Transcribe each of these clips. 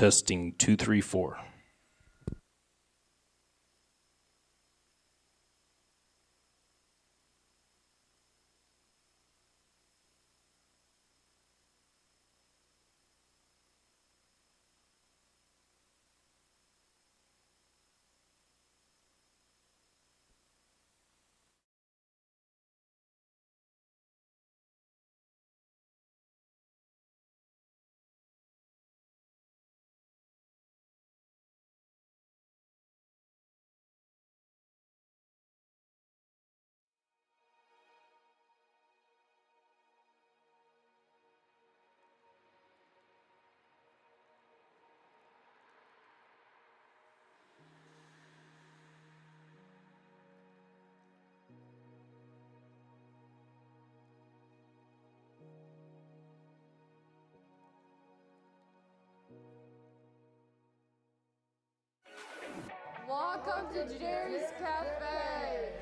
Testing 234. Welcome to Jerry's Cafe.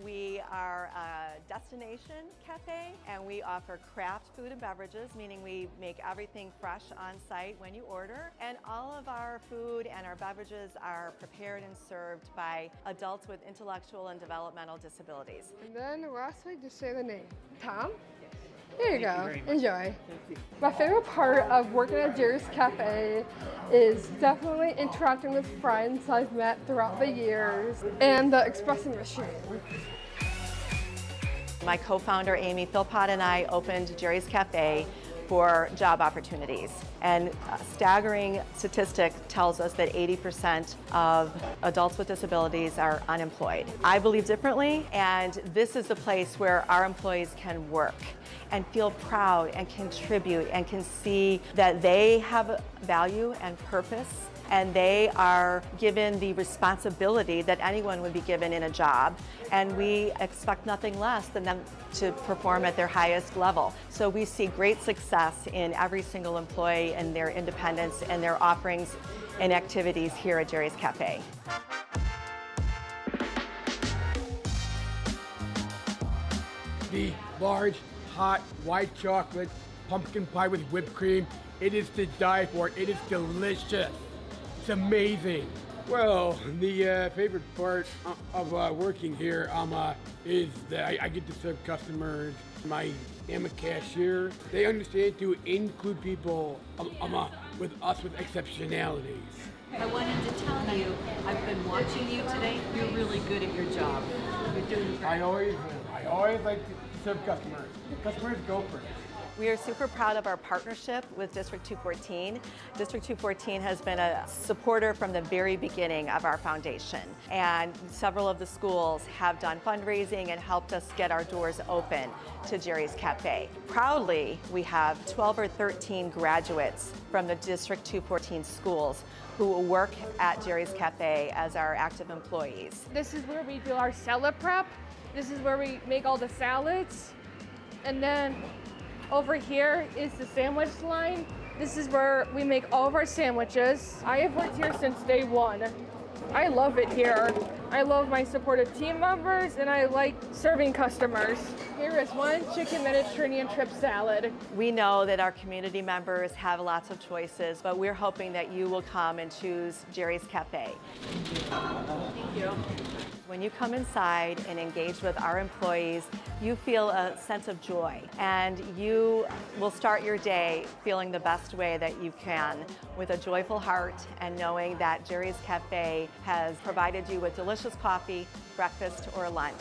We are a destination cafe, and we offer craft food and beverages, meaning we make everything fresh on site when you order. And all of our food and our beverages are prepared and served by adults with intellectual and developmental disabilities. And then lastly, just say the name. Tom? There you go. Enjoy. My favorite part of working at Jerry's Cafe is definitely interacting with friends I've met throughout the years and the espresso machine. My co-founder Amy Philpott and I opened Jerry's Cafe for job opportunities. And a staggering statistic tells us that 80% of adults with disabilities are unemployed. I believe differently, and this is the place where our employees can work and feel proud and contribute and can see that they have value and purpose, and they are given the responsibility that anyone would be given in a job, and we expect nothing less than them to perform at their highest level. So we see great success in every single employee and their independence and their offerings and activities here at Jerry's Cafe. The large, hot, white chocolate pumpkin pie with whipped cream, it is to die for. It is delicious. It's amazing. Well, the favorite part of working here is that I get to serve customers. I am a cashier. They understand to include people with exceptionalities. I wanted to tell you, I've been watching you today. You're really good at your job. You're doing great. I always like to serve customers. Customers go first. We are super proud of our partnership with District 214. District 214 has been a supporter from the very beginning of our foundation, and several of the schools have done fundraising and helped us get our doors open to Jerry's Cafe. Proudly, we have 12 or 13 graduates from the District 214 schools who work at Jerry's Cafe as our active employees. This is where we do our salad prep. This is where we make all the salads. And then over here is the sandwich line. This is where we make all of our sandwiches. I have worked here since day one. I love it here. I love my supportive team members, and I like serving customers. Here is one chicken Mediterranean trip salad. We know that our community members have lots of choices, but we're hoping that you will come and choose Jerry's Cafe. Thank you. When you come inside and engage with our employees, you feel a sense of joy, and you will start your day feeling the best way that you can, with a joyful heart and knowing that Jerry's Cafe has provided you with delicious coffee, breakfast, or lunch.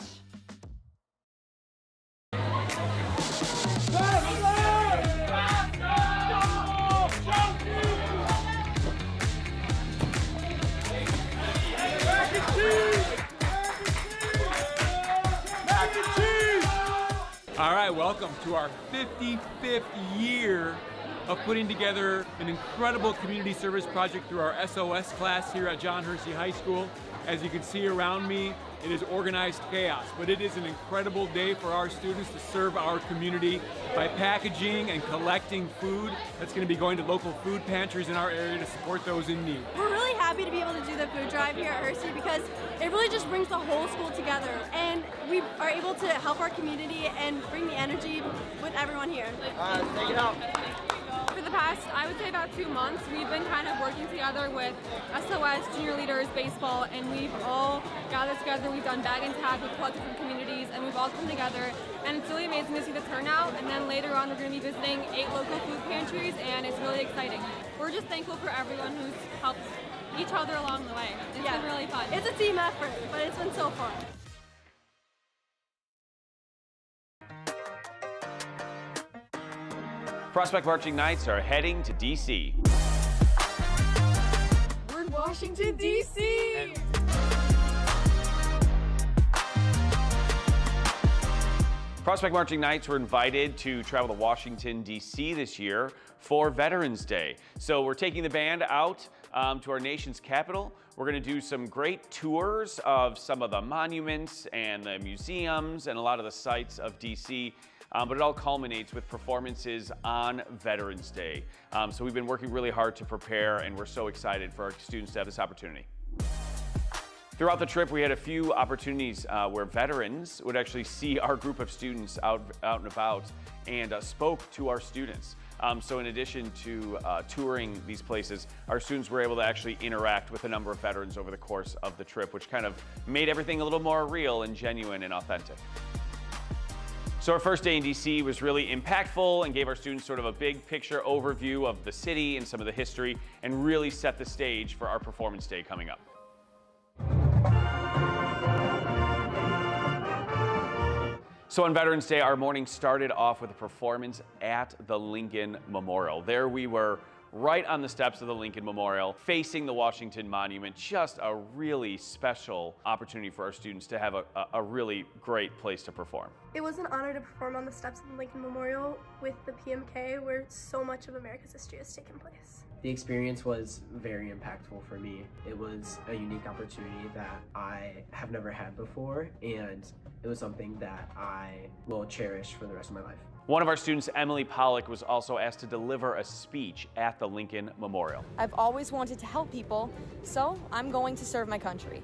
All right, welcome to our 55th year of putting together an incredible community service project through our SOS class here at John Hersey High School. As you can see around me, it is organized chaos, but it is an incredible day for our students to serve our community by packaging and collecting food that's going to be going to local food pantries in our area to support those in need. We're really happy happy to be able to do the food drive here at Hershey because it really just brings the whole school together, and we are able to help our community and bring the energy with everyone here. Take it out. For the past, I would say about 2 months, we've been kind of working together with SOS, Junior Leaders, Baseball, and we've all gathered together. We've done bag and tag with collective from communities, and we've all come together, and it's really amazing to see the turnout. And then later on, we're going to be visiting 8 local food pantries, and it's really exciting. We're just thankful for everyone who's helped each other along the way. It's been really fun. It's a team effort, but it's been so fun. Prospect Marching Knights are heading to D.C. We're in Washington, D.C. Prospect Marching Knights were invited to travel to Washington, D.C. this year for Veterans Day. So we're taking the band out to our nation's capital. We're going to do some great tours of some of the monuments and the museums and a lot of the sites of D.C. But it all culminates with performances on Veterans Day. So we've been working really hard to prepare, and we're so excited for our students to have this opportunity. Throughout the trip, we had a few opportunities where veterans would actually see our group of students out and about and spoke to our students. So in addition to touring these places, our students were able to actually interact with a number of veterans over the course of the trip, which kind of made everything a little more real and genuine and authentic. So our first day in DC was really impactful and gave our students sort of a big picture overview of the city and some of the history, and really set the stage for our performance day coming up. So on Veterans Day, our morning started off with a performance at the Lincoln Memorial. There we were, right on the steps of the Lincoln Memorial, facing the Washington Monument. Just a really special opportunity for our students to have a really great place to perform. It was an honor to perform on the steps of the Lincoln Memorial with the PMK, where so much of America's history has taken place. The experience was very impactful for me. It was a unique opportunity that I have never had before, and it was something that I will cherish for the rest of my life. One of our students, Emily Pollock, was also asked to deliver a speech at the Lincoln Memorial. I've always wanted to help people, so I'm going to serve my country.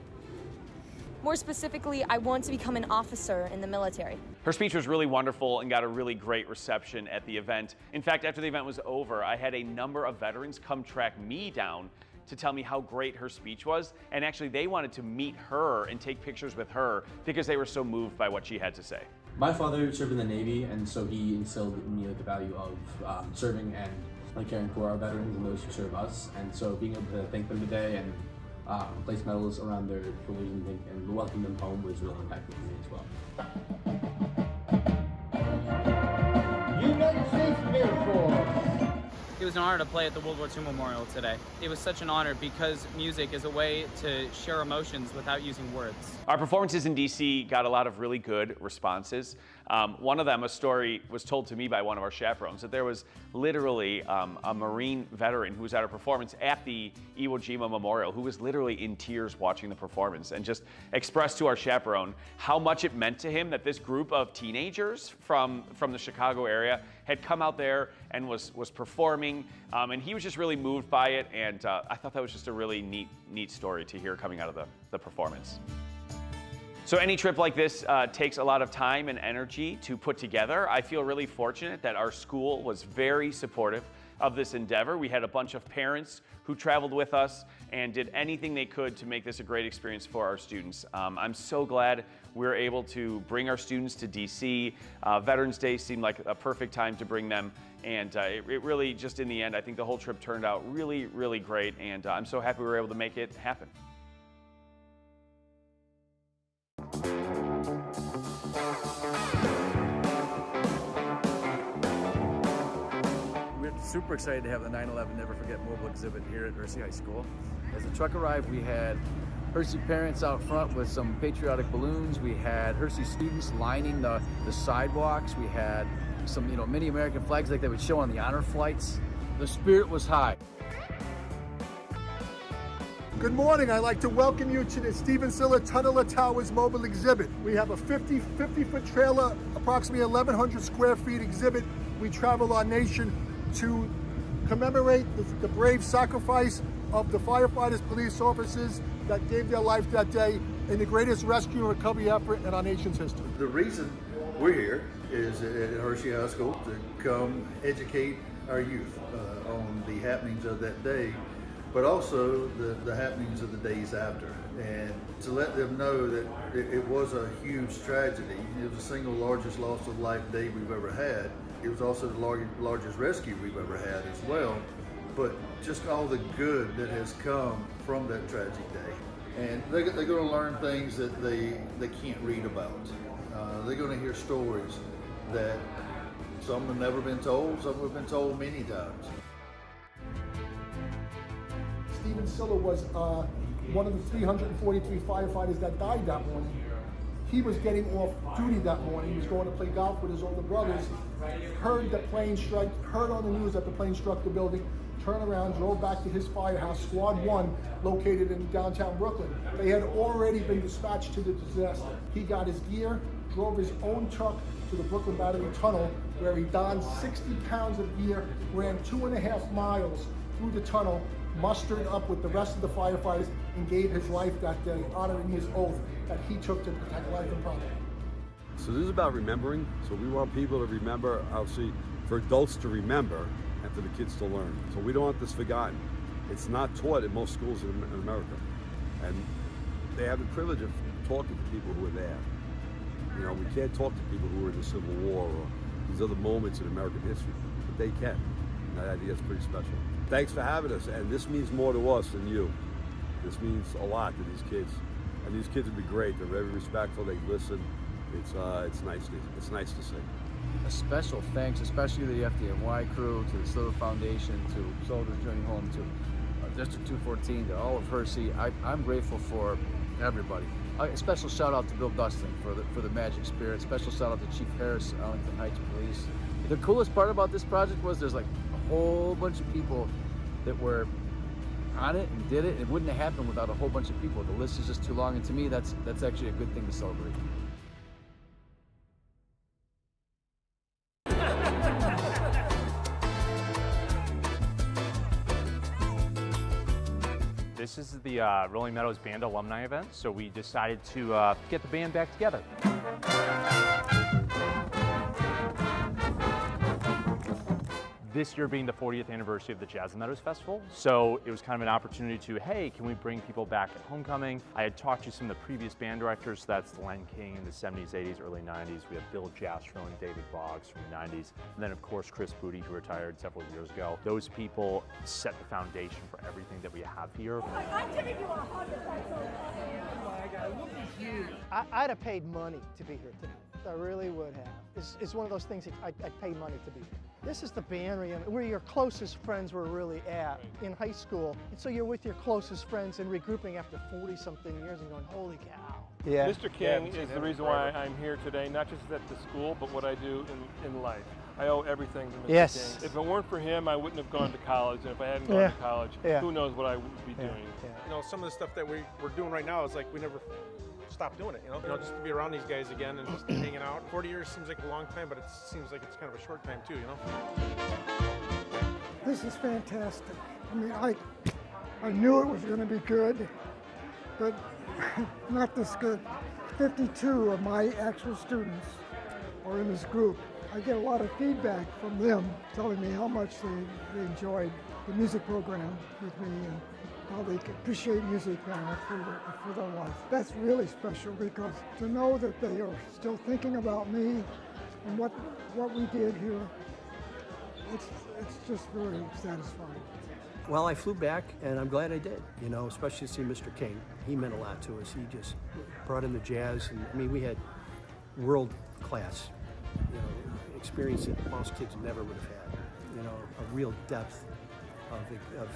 More specifically, I want to become an officer in the military. Her speech was really wonderful and got a really great reception at the event. In fact, after the event was over, I had a number of veterans come track me down to tell me how great her speech was, and actually they wanted to meet her and take pictures with her because they were so moved by what she had to say. My father served in the Navy, and so he instilled in me the value of serving and caring for our veterans and those who serve us. And so being able to thank them today and place medals around their shoulders and welcome them home was really impactful for me as well. United States Air Force. It was an honor to play at the World War II Memorial today. It was such an honor because music is a way to share emotions without using words. Our performances in DC got a lot of really good responses. One of them, a story was told to me by one of our chaperones, that there was literally a Marine veteran who was at a performance at the Iwo Jima Memorial who was literally in tears watching the performance and just expressed to our chaperone how much it meant to him that this group of teenagers from the Chicago area had come out there and was performing, and he was just really moved by it, and I thought that was just a really neat story to hear coming out of the performance. So any trip like this takes a lot of time and energy to put together. I feel really fortunate that our school was very supportive of this endeavor. We had a bunch of parents who traveled with us and did anything they could to make this a great experience for our students. I'm so glad we were able to bring our students to DC. Veterans Day seemed like a perfect time to bring them, and it really, just in the end, I think the whole trip turned out really, really great, and I'm so happy we were able to make it happen. We're super excited to have the 9/11 Never Forget mobile exhibit here at Hershey High School. As the truck arrived, we had Hershey parents out front with some patriotic balloons. We had Hershey students lining the sidewalks. We had some, mini American flags like they would show on the honor flights. The spirit was high. Good morning. I'd like to welcome you to the Stephen Siller Tunnel of Towers mobile exhibit. We have a 50-foot trailer, approximately 1,100 square feet exhibit. We travel our nation to commemorate the brave sacrifice of the firefighters, police officers that gave their life that day in the greatest rescue and recovery effort in our nation's history. The reason we're here is at Hershey High School to come educate our youth on the happenings of that day, but also the happenings of the days after, and to let them know that it was a huge tragedy. It was the single largest loss of life day we've ever had. It was also the largest rescue we've ever had as well, but just all the good that has come from that tragic day. And they're going to learn things that they can't read about. They're going to hear stories that some have never been told, some have been told many times. Stephen Siller was one of the 343 firefighters that died that morning. He was getting off duty that morning. He was going to play golf with his older brothers, heard the plane strike, heard on the news that the plane struck the building, turned around, drove back to his firehouse, Squad 1, located in downtown Brooklyn. They had already been dispatched to the disaster. He got his gear, drove his own truck to the Brooklyn Battery Tunnel, where he donned 60 pounds of gear, ran 2.5 miles through the tunnel, mustered up with the rest of the firefighters, and gave his life that day, honoring his oath that he took to protect life and property. So this is about remembering. So we want people to remember, obviously, for adults to remember and for the kids to learn. So we don't want this forgotten. It's not taught in most schools in America. And they have the privilege of talking to people who are there. You know, we can't talk to people who were in the Civil War or these other moments in American history, but they can. And I think that's pretty special. Thanks for having us, and this means more to us than you. This means a lot to these kids, and these kids would be great. They're very respectful. They listen. It's nice to see. A special thanks, especially to the FDNY crew, to the Siller Foundation, to Soldiers Journey Home, to District 214, to all of Hershey. I'm grateful for everybody. A special shout out to Bill Dustin for the Magic Spirit. Special shout out to Chief Harris, Arlington Heights Police. The coolest part about this project was there's like a whole bunch of people that were on it and did it. It wouldn't have happened without a whole bunch of people. The list is just too long, and to me, that's actually a good thing to celebrate. This is the Rolling Meadows Band alumni event, so we decided to get the band back together. This year being the 40th anniversary of the Jazz and Meadows Festival, so it was kind of an opportunity to, hey, can we bring people back at homecoming? I had talked to some of the previous band directors, so that's Len King in the 70s, 80s, early 90s. We have Bill Jastrow and David Boggs from the 90s. And then, of course, Chris Booty, who retired several years ago. Those people set the foundation for everything that we have here. I'm giving you a hug. I'd have paid money to be here tonight. I really would have. It's one of those things that I'd pay money to be here. This is the band reunion where your closest friends were really at in high school. And so you're with your closest friends and regrouping after 40-something years and going, holy cow. Yeah. Mr. King is the reason why I'm here today, not just at the school, but what I do in life. I owe everything to Mr. Yes. King. If it weren't for him, I wouldn't have gone to college. And if I hadn't gone to college, who knows what I would be doing. You know, some of the stuff that we're doing right now is like we never stop doing it, you know, just to be around these guys again and just hanging out. 40 years seems like a long time, but it seems like it's kind of a short time too, you know? This is fantastic. I mean, I knew it was going to be good, but not this good. 52 of my actual students are in this group. I get a lot of feedback from them telling me how much they enjoyed the music program with me and how they appreciate music now for their life. That's really special because to know that they are still thinking about me and what we did here, it's just very satisfying. Well, I flew back, and I'm glad I did, you know, especially to see Mr. King. He meant a lot to us. He just brought in the jazz, and I mean, we had world-class, you know, experience that most kids never would have had, you know, a real depth of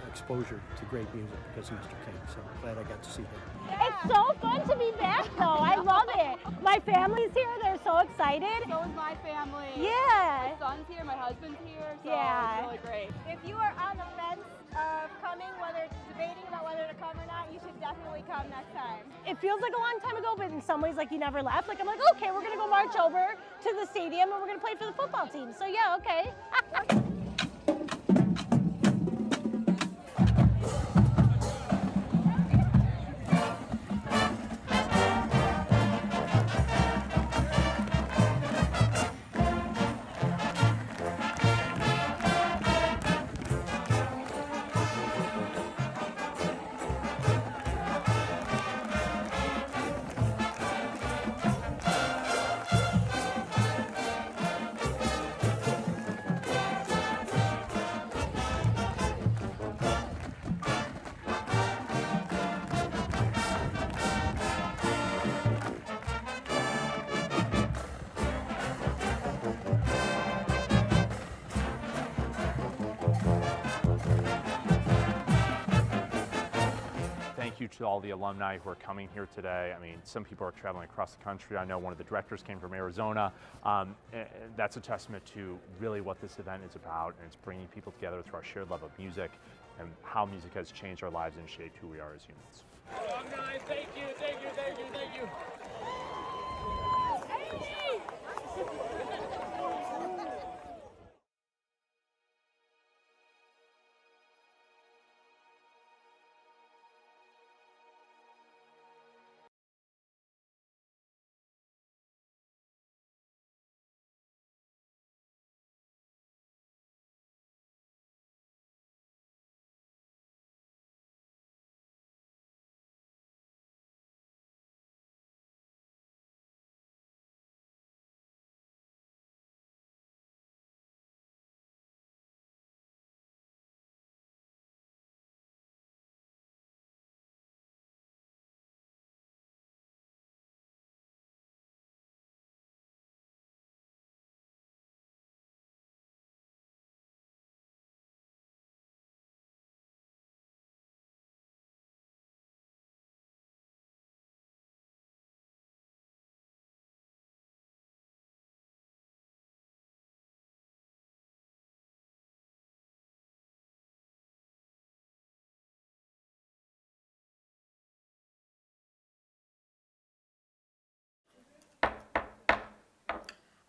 exposure to great music because of Mr. King, so I'm glad I got to see him. It's so fun to be back though, I love it. My family's here, they're so excited. So is my family. Yeah. My son's here, my husband's here, so yeah. It's really great. If you are on the fence of coming, debating about whether to come or not, you should definitely come next time. It feels like a long time ago, but in some ways like you never left. Like I'm like, okay, we're gonna go march over to the stadium and we're gonna play for the football team. So yeah, okay. to all the alumni who are coming here today. I mean, some people are traveling across the country. I know one of the directors came from Arizona. That's a testament to really what this event is about, and it's bringing people together through our shared love of music and how music has changed our lives and shaped who we are as humans. Alumni, thank you, thank you, thank you, thank you.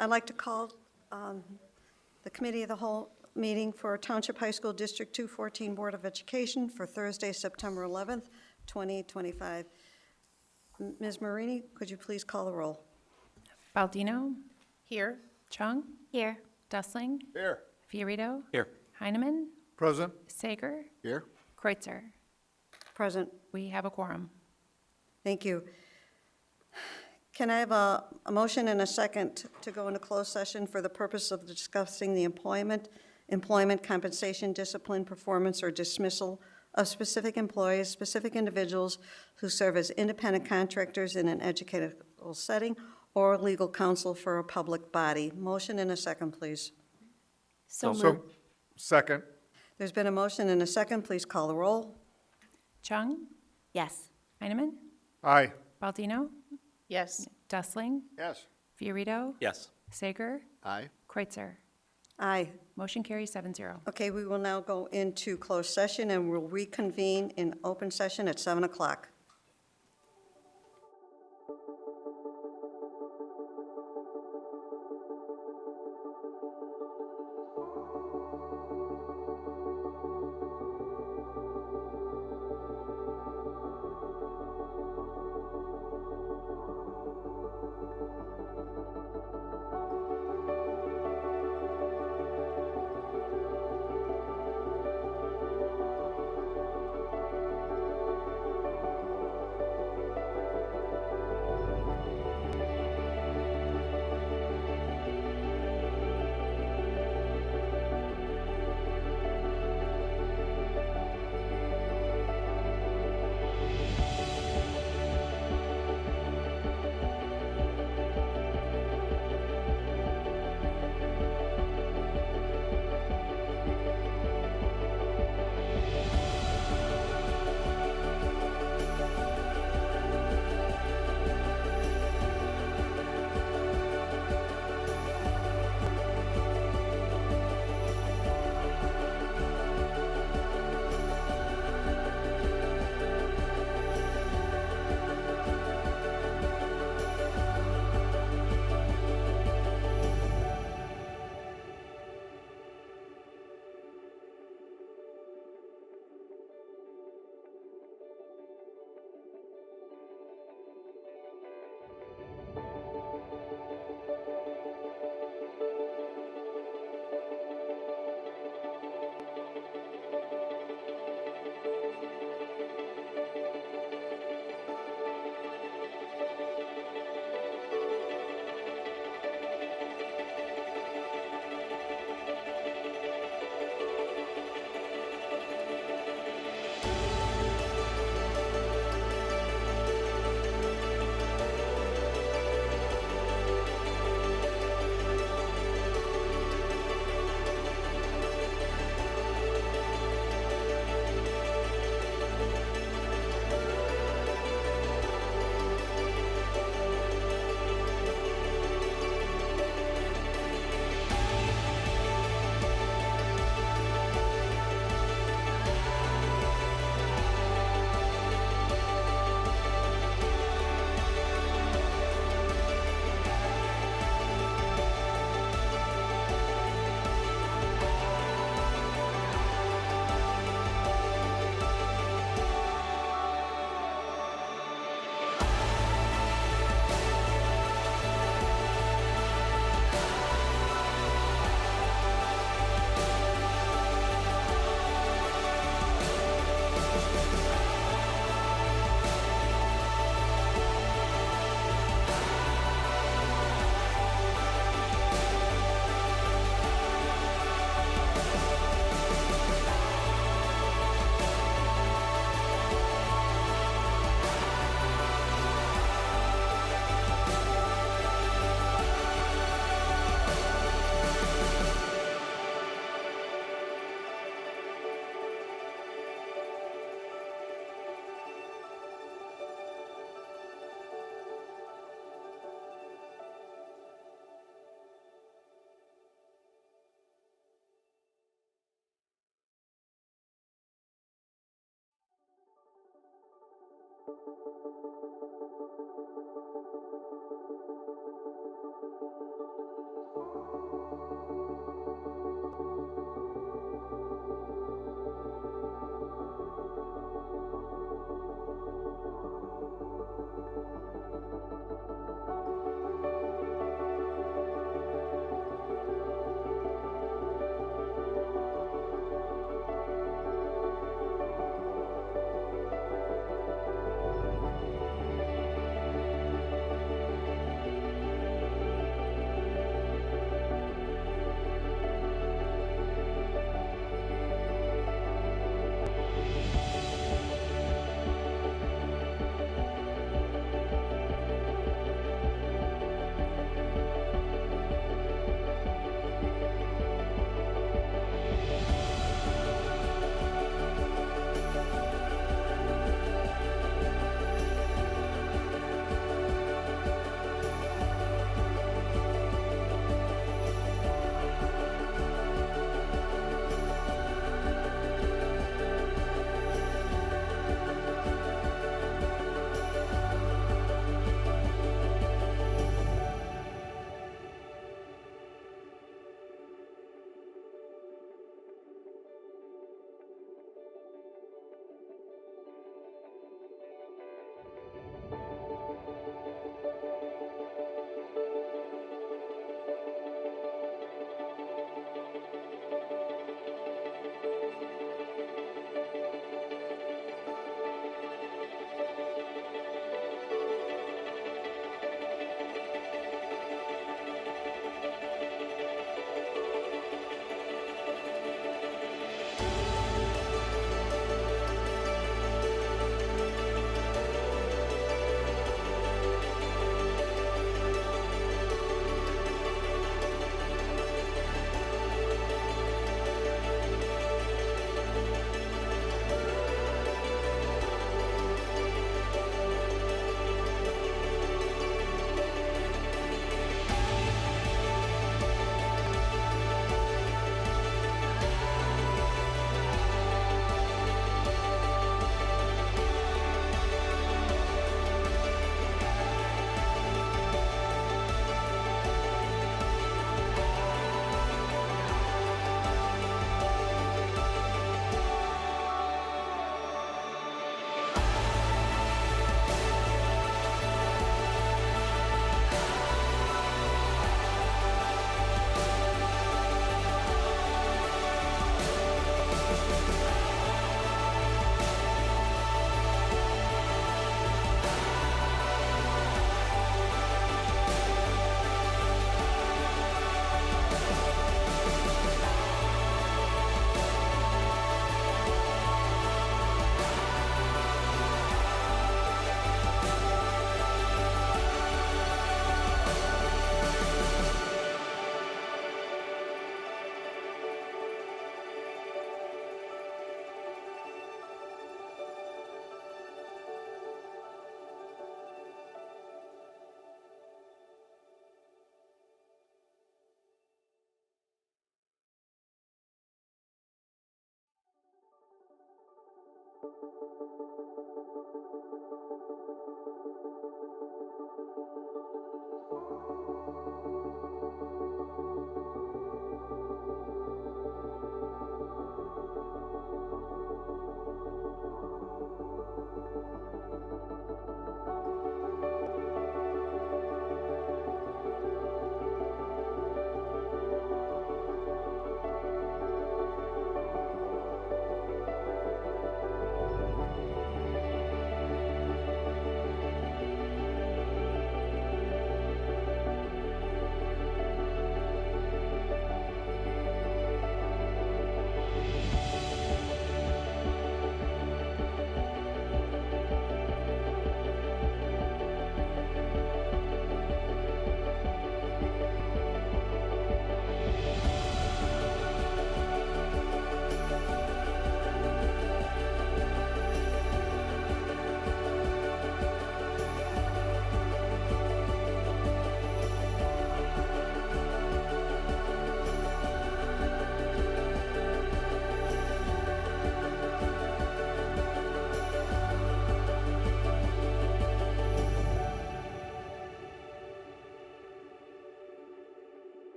I'd like to call the Committee of the Whole meeting for Township High School District 214 Board of Education for Thursday, September 11th, 2025. Ms. Marini, could you please call the roll? Baldino? Here. Chung? Here. Dustling? Here. Fiorito? Here. Heineman? Present. Sager? Here. Kreutzer? Present. We have a quorum. Thank you. Can I have a motion and a second to go into closed session for the purpose of discussing the employment, compensation, discipline, performance, or dismissal of specific employees, specific individuals who serve as independent contractors in an educational setting, or legal counsel for a public body? Motion and a second, please. So moved. Second. There's been a motion and a second. Please call the roll. Chung? Yes. Heineman? Aye. Baldino? Yes. Dustling? Yes. Fiorito? Yes. Sager? Aye. Kreutzer? Aye. Motion carries 7-0. Okay, we will now go into closed session and we'll reconvene in open session at 7 o'clock.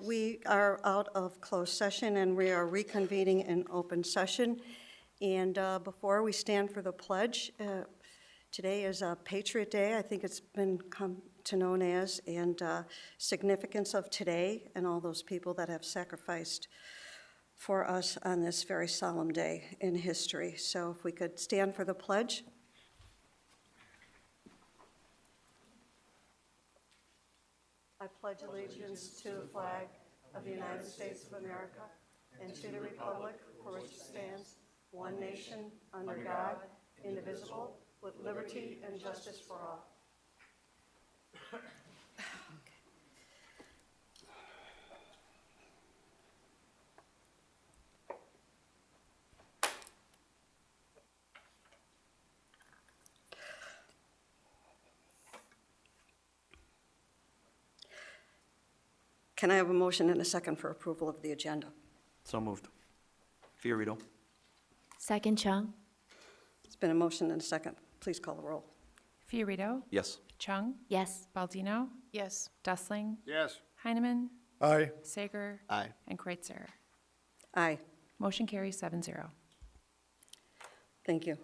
We are out of closed session and we are reconvening in open session. And before we stand for the pledge, today is a Patriot Day. I think it's been come to known as, and significance of today and all those people that have sacrificed for us on this very solemn day in history. So if we could stand for the pledge. I pledge allegiance to the flag of the United States of America and to the republic for which it stands, one nation, under God, indivisible, with liberty and justice for all. Can I have a motion and a second for approval of the agenda? So moved. Fiorito. Second, Chung. It's been a motion and a second. Please call the roll. Fiorito? Yes. Chung? Yes. Baldino? Yes. Dustling? Yes. Heineman? Aye. Sager? Aye. And Kreitzer? Aye. Motion carries 7-0. Thank you.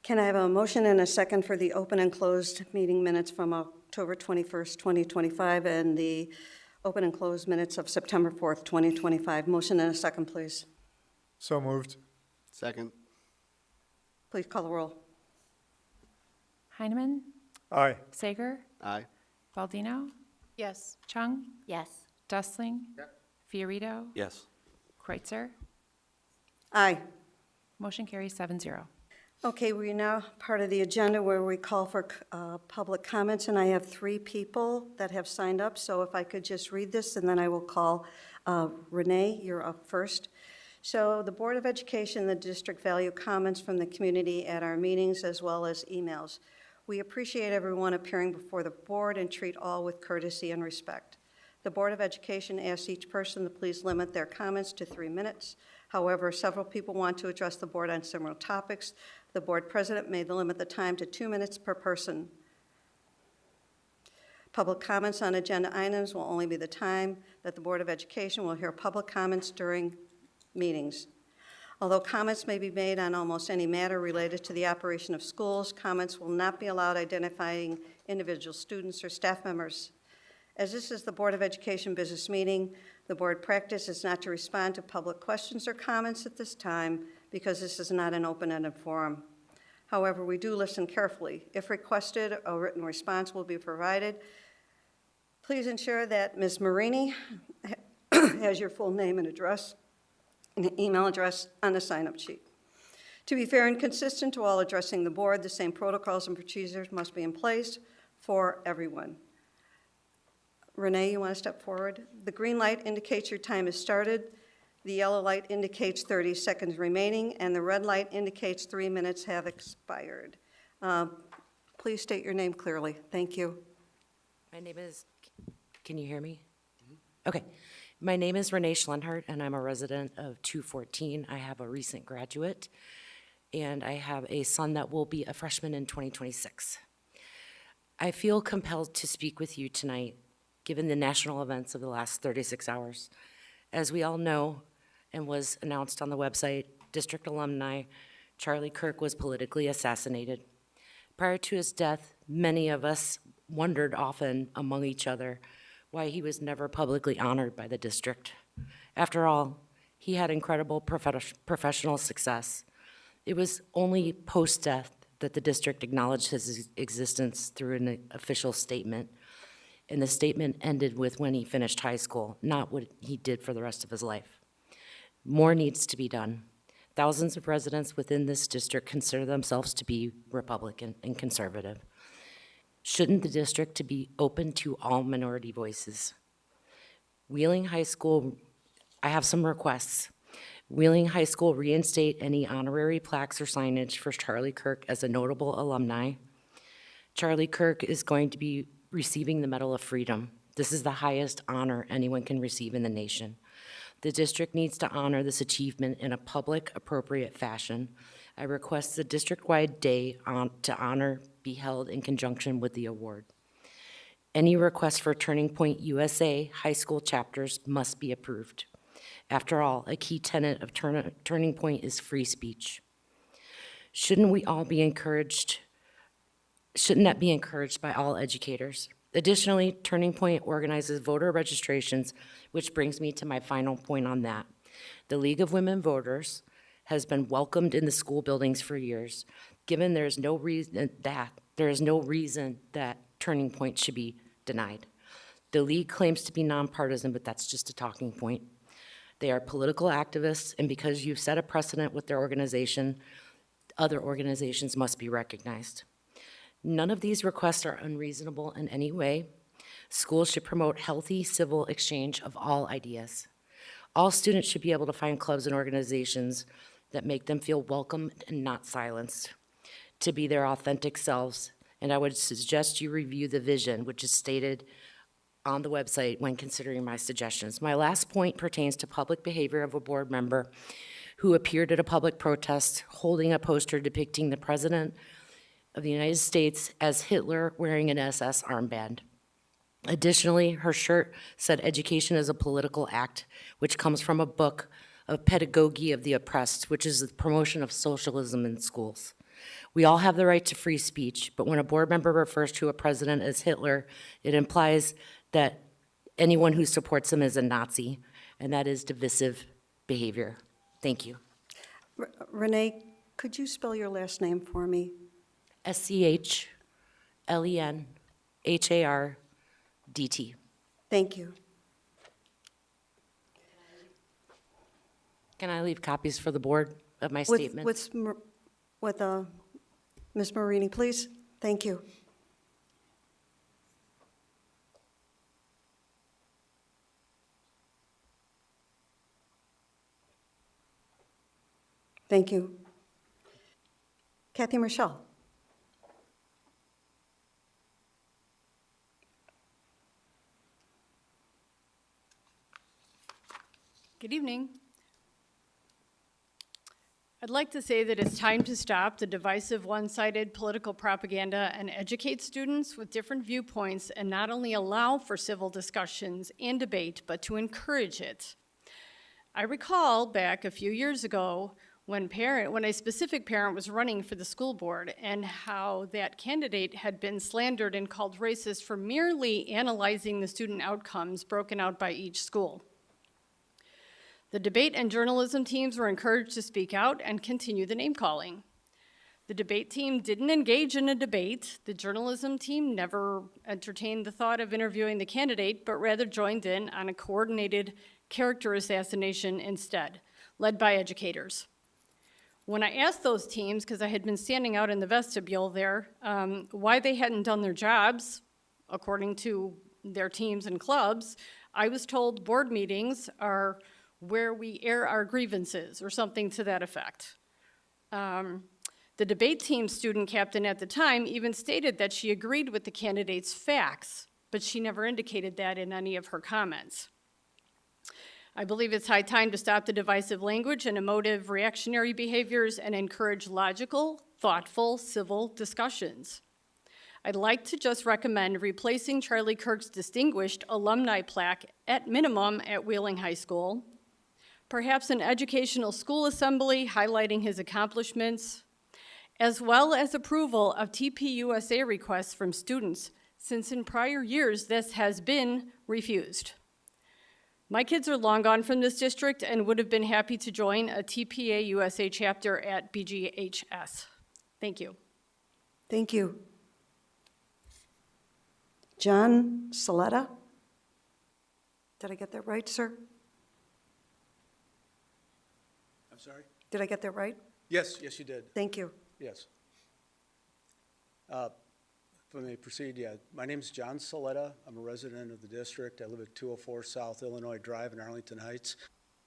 Can I have a motion and a second for the open and closed meeting minutes from October 21st, 2025, and the open and closed minutes of September 4th, 2025? Motion and a second, please. So moved. Second. Please call the roll. Heineman? Aye. Sager? Aye. Baldino? Yes. Chung? Yes. Dustling? Fiorito? Yes. Kreitzer? Aye. Motion carries 7-0. Okay, we're now part of the agenda where we call for public comments, and I have 3 people that have signed up, so if I could just read this, and then I will call Renee, you're up first. So the Board of Education and the district value comments from the community at our meetings as well as emails. We appreciate everyone appearing before the board and treat all with courtesy and respect. The Board of Education asks each person to please limit their comments to 3 minutes. However, several people want to address the board on similar topics. The board president may limit the time to 2 minutes per person. Public comments on agenda items will only be the time that the Board of Education will hear public comments during meetings. Although comments may be made on almost any matter related to the operation of schools, comments will not be allowed identifying individual students or staff members. As this is the Board of Education business meeting, the board practice is not to respond to public questions or comments at this time because this is not an open-ended forum. However, we do listen carefully. If requested, a written response will be provided. Please ensure that Ms. Marini has your full name and address and email address on the sign-up sheet. To be fair and consistent to all addressing the board, the same protocols and procedures must be in place for everyone. Renee, you want to step forward? The green light indicates your time has started. The yellow light indicates 30 seconds remaining, and the red light indicates 3 minutes have expired. Please state your name clearly. Thank you. My name is, can you hear me? Okay. My name is Renee Schlenhart, and I'm a resident of 214. I have a recent graduate, and I have a son that will be a freshman in 2026. I feel compelled to speak with you tonight, given the national events of the last 36 hours. As we all know, and was announced on the website, district alumni Charlie Kirk was politically assassinated. Prior to his death, many of us wondered often among each other why he was never publicly honored by the district. After all, he had incredible professional success. It was only post-death that the district acknowledged his existence through an official statement, and the statement ended with when he finished high school, not what he did for the rest of his life. More needs to be done. Thousands of residents within this district consider themselves to be Republican and conservative. Shouldn't the district to be open to all minority voices? Wheeling High School, I have some requests. Wheeling High School reinstate any honorary plaques or signage for Charlie Kirk as a notable alumni. Charlie Kirk is going to be receiving the Medal of Freedom. This is the highest honor anyone can receive in the nation. The district needs to honor this achievement in a public, appropriate fashion. I request the district-wide day to honor be held in conjunction with the award. Any request for Turning Point USA high school chapters must be approved. After all, a key tenet of Turning Point is free speech. Shouldn't we all be encouraged? Shouldn't that be encouraged by all educators? Additionally, Turning Point organizes voter registrations, which brings me to my final point on that. The League of Women Voters has been welcomed in the school buildings for years, given there is no reason that Turning Point should be denied. The League claims to be nonpartisan, but that's just a talking point. They are political activists, and because you've set a precedent with their organization, other organizations must be recognized. None of these requests are unreasonable in any way. Schools should promote healthy civil exchange of all ideas. All students should be able to find clubs and organizations that make them feel welcome and not silenced, to be their authentic selves. And I would suggest you review the vision, which is stated on the website when considering my suggestions. My last point pertains to public behavior of a board member who appeared at a public protest holding a poster depicting the President of the United States as Hitler wearing an SS armband. Additionally, her shirt said education is a political act, which comes from a book of Pedagogy of the Oppressed, which is the promotion of socialism in schools. We all have the right to free speech, but when a board member refers to a president as Hitler, it implies that anyone who supports him is a Nazi, and that is divisive behavior. Thank you. Renee, could you spell your last name for me? SCHLENHARDT. Thank you. Can I leave copies for the board of my statement? With Ms. Marini, please. Thank you. Thank you. Kathy Michelle. Good evening. I'd like to say that it's time to stop the divisive, one-sided political propaganda and educate students with different viewpoints and not only allow for civil discussions and debate, but to encourage it. I recall back a few years ago when a specific parent was running for the school board and how that candidate had been slandered and called racist for merely analyzing the student outcomes broken out by each school. The debate and journalism teams were encouraged to speak out and continue the name-calling. The debate team didn't engage in a debate. The journalism team never entertained the thought of interviewing the candidate, but rather joined in on a coordinated character assassination instead, led by educators. When I asked those teams, because I had been standing out in the vestibule there, why they hadn't done their jobs, according to their teams and clubs, I was told board meetings are where we air our grievances, or something to that effect. The debate team student captain at the time even stated that she agreed with the candidate's facts, but she never indicated that in any of her comments. I believe it's high time to stop the divisive language and emotive reactionary behaviors and encourage logical, thoughtful, civil discussions. I'd like to just recommend replacing Charlie Kirk's distinguished alumni plaque at minimum at Wheeling High School, perhaps an educational school assembly highlighting his accomplishments, as well as approval of TPUSA requests from students, since in prior years this has been refused. My kids are long gone from this district and would have been happy to join a TPA USA chapter at BGHS. Thank you. Thank you. John Saletta? Did I get that right, sir? I'm sorry? Did I get that right? Yes, yes, you did. Thank you. Yes. If I may proceed, yeah. My name is John Saletta. I'm a resident of the district. I live at 204 South Illinois Drive in Arlington Heights.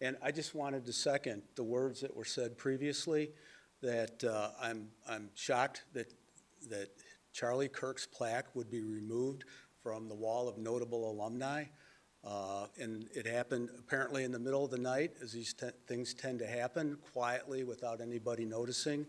And I just wanted to second the words that were said previously, that I'm shocked that Charlie Kirk's plaque would be removed from the wall of notable alumni. And it happened apparently in the middle of the night, as these things tend to happen, quietly without anybody noticing.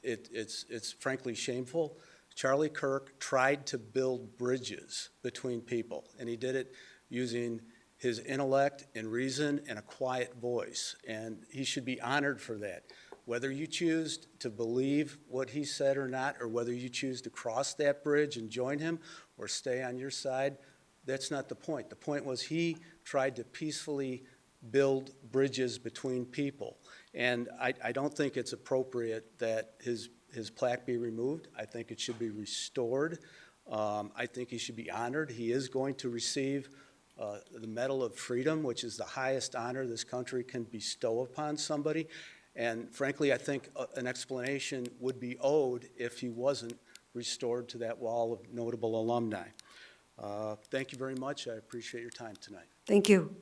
It's frankly shameful. Charlie Kirk tried to build bridges between people, and he did it using his intellect and reason and a quiet voice, and he should be honored for that. Whether you choose to believe what he said or not, or whether you choose to cross that bridge and join him or stay on your side, that's not the point. The point was he tried to peacefully build bridges between people. And I don't think it's appropriate that his plaque be removed. I think it should be restored. I think he should be honored. He is going to receive the Medal of Freedom, which is the highest honor this country can bestow upon somebody. And frankly, I think an explanation would be owed if he wasn't restored to that wall of notable alumni. Thank you very much. I appreciate your time tonight. Thank you.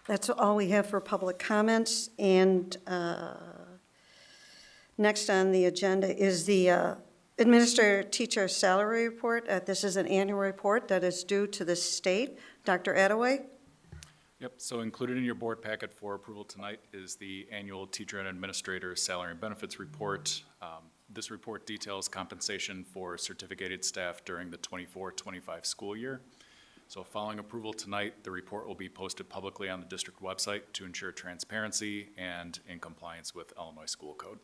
That's all we have for public comments. And next on the agenda is the Administrator Teacher Salary Report. This is an annual report that is due to the state. Dr. Attaway? Yep, so included in your board packet for approval tonight is the annual Teacher and Administrator Salary and Benefits Report. This report details compensation for certificated staff during the 24-25 school year. So following approval tonight, the report will be posted publicly on the district website to ensure transparency and in compliance with Illinois School Code.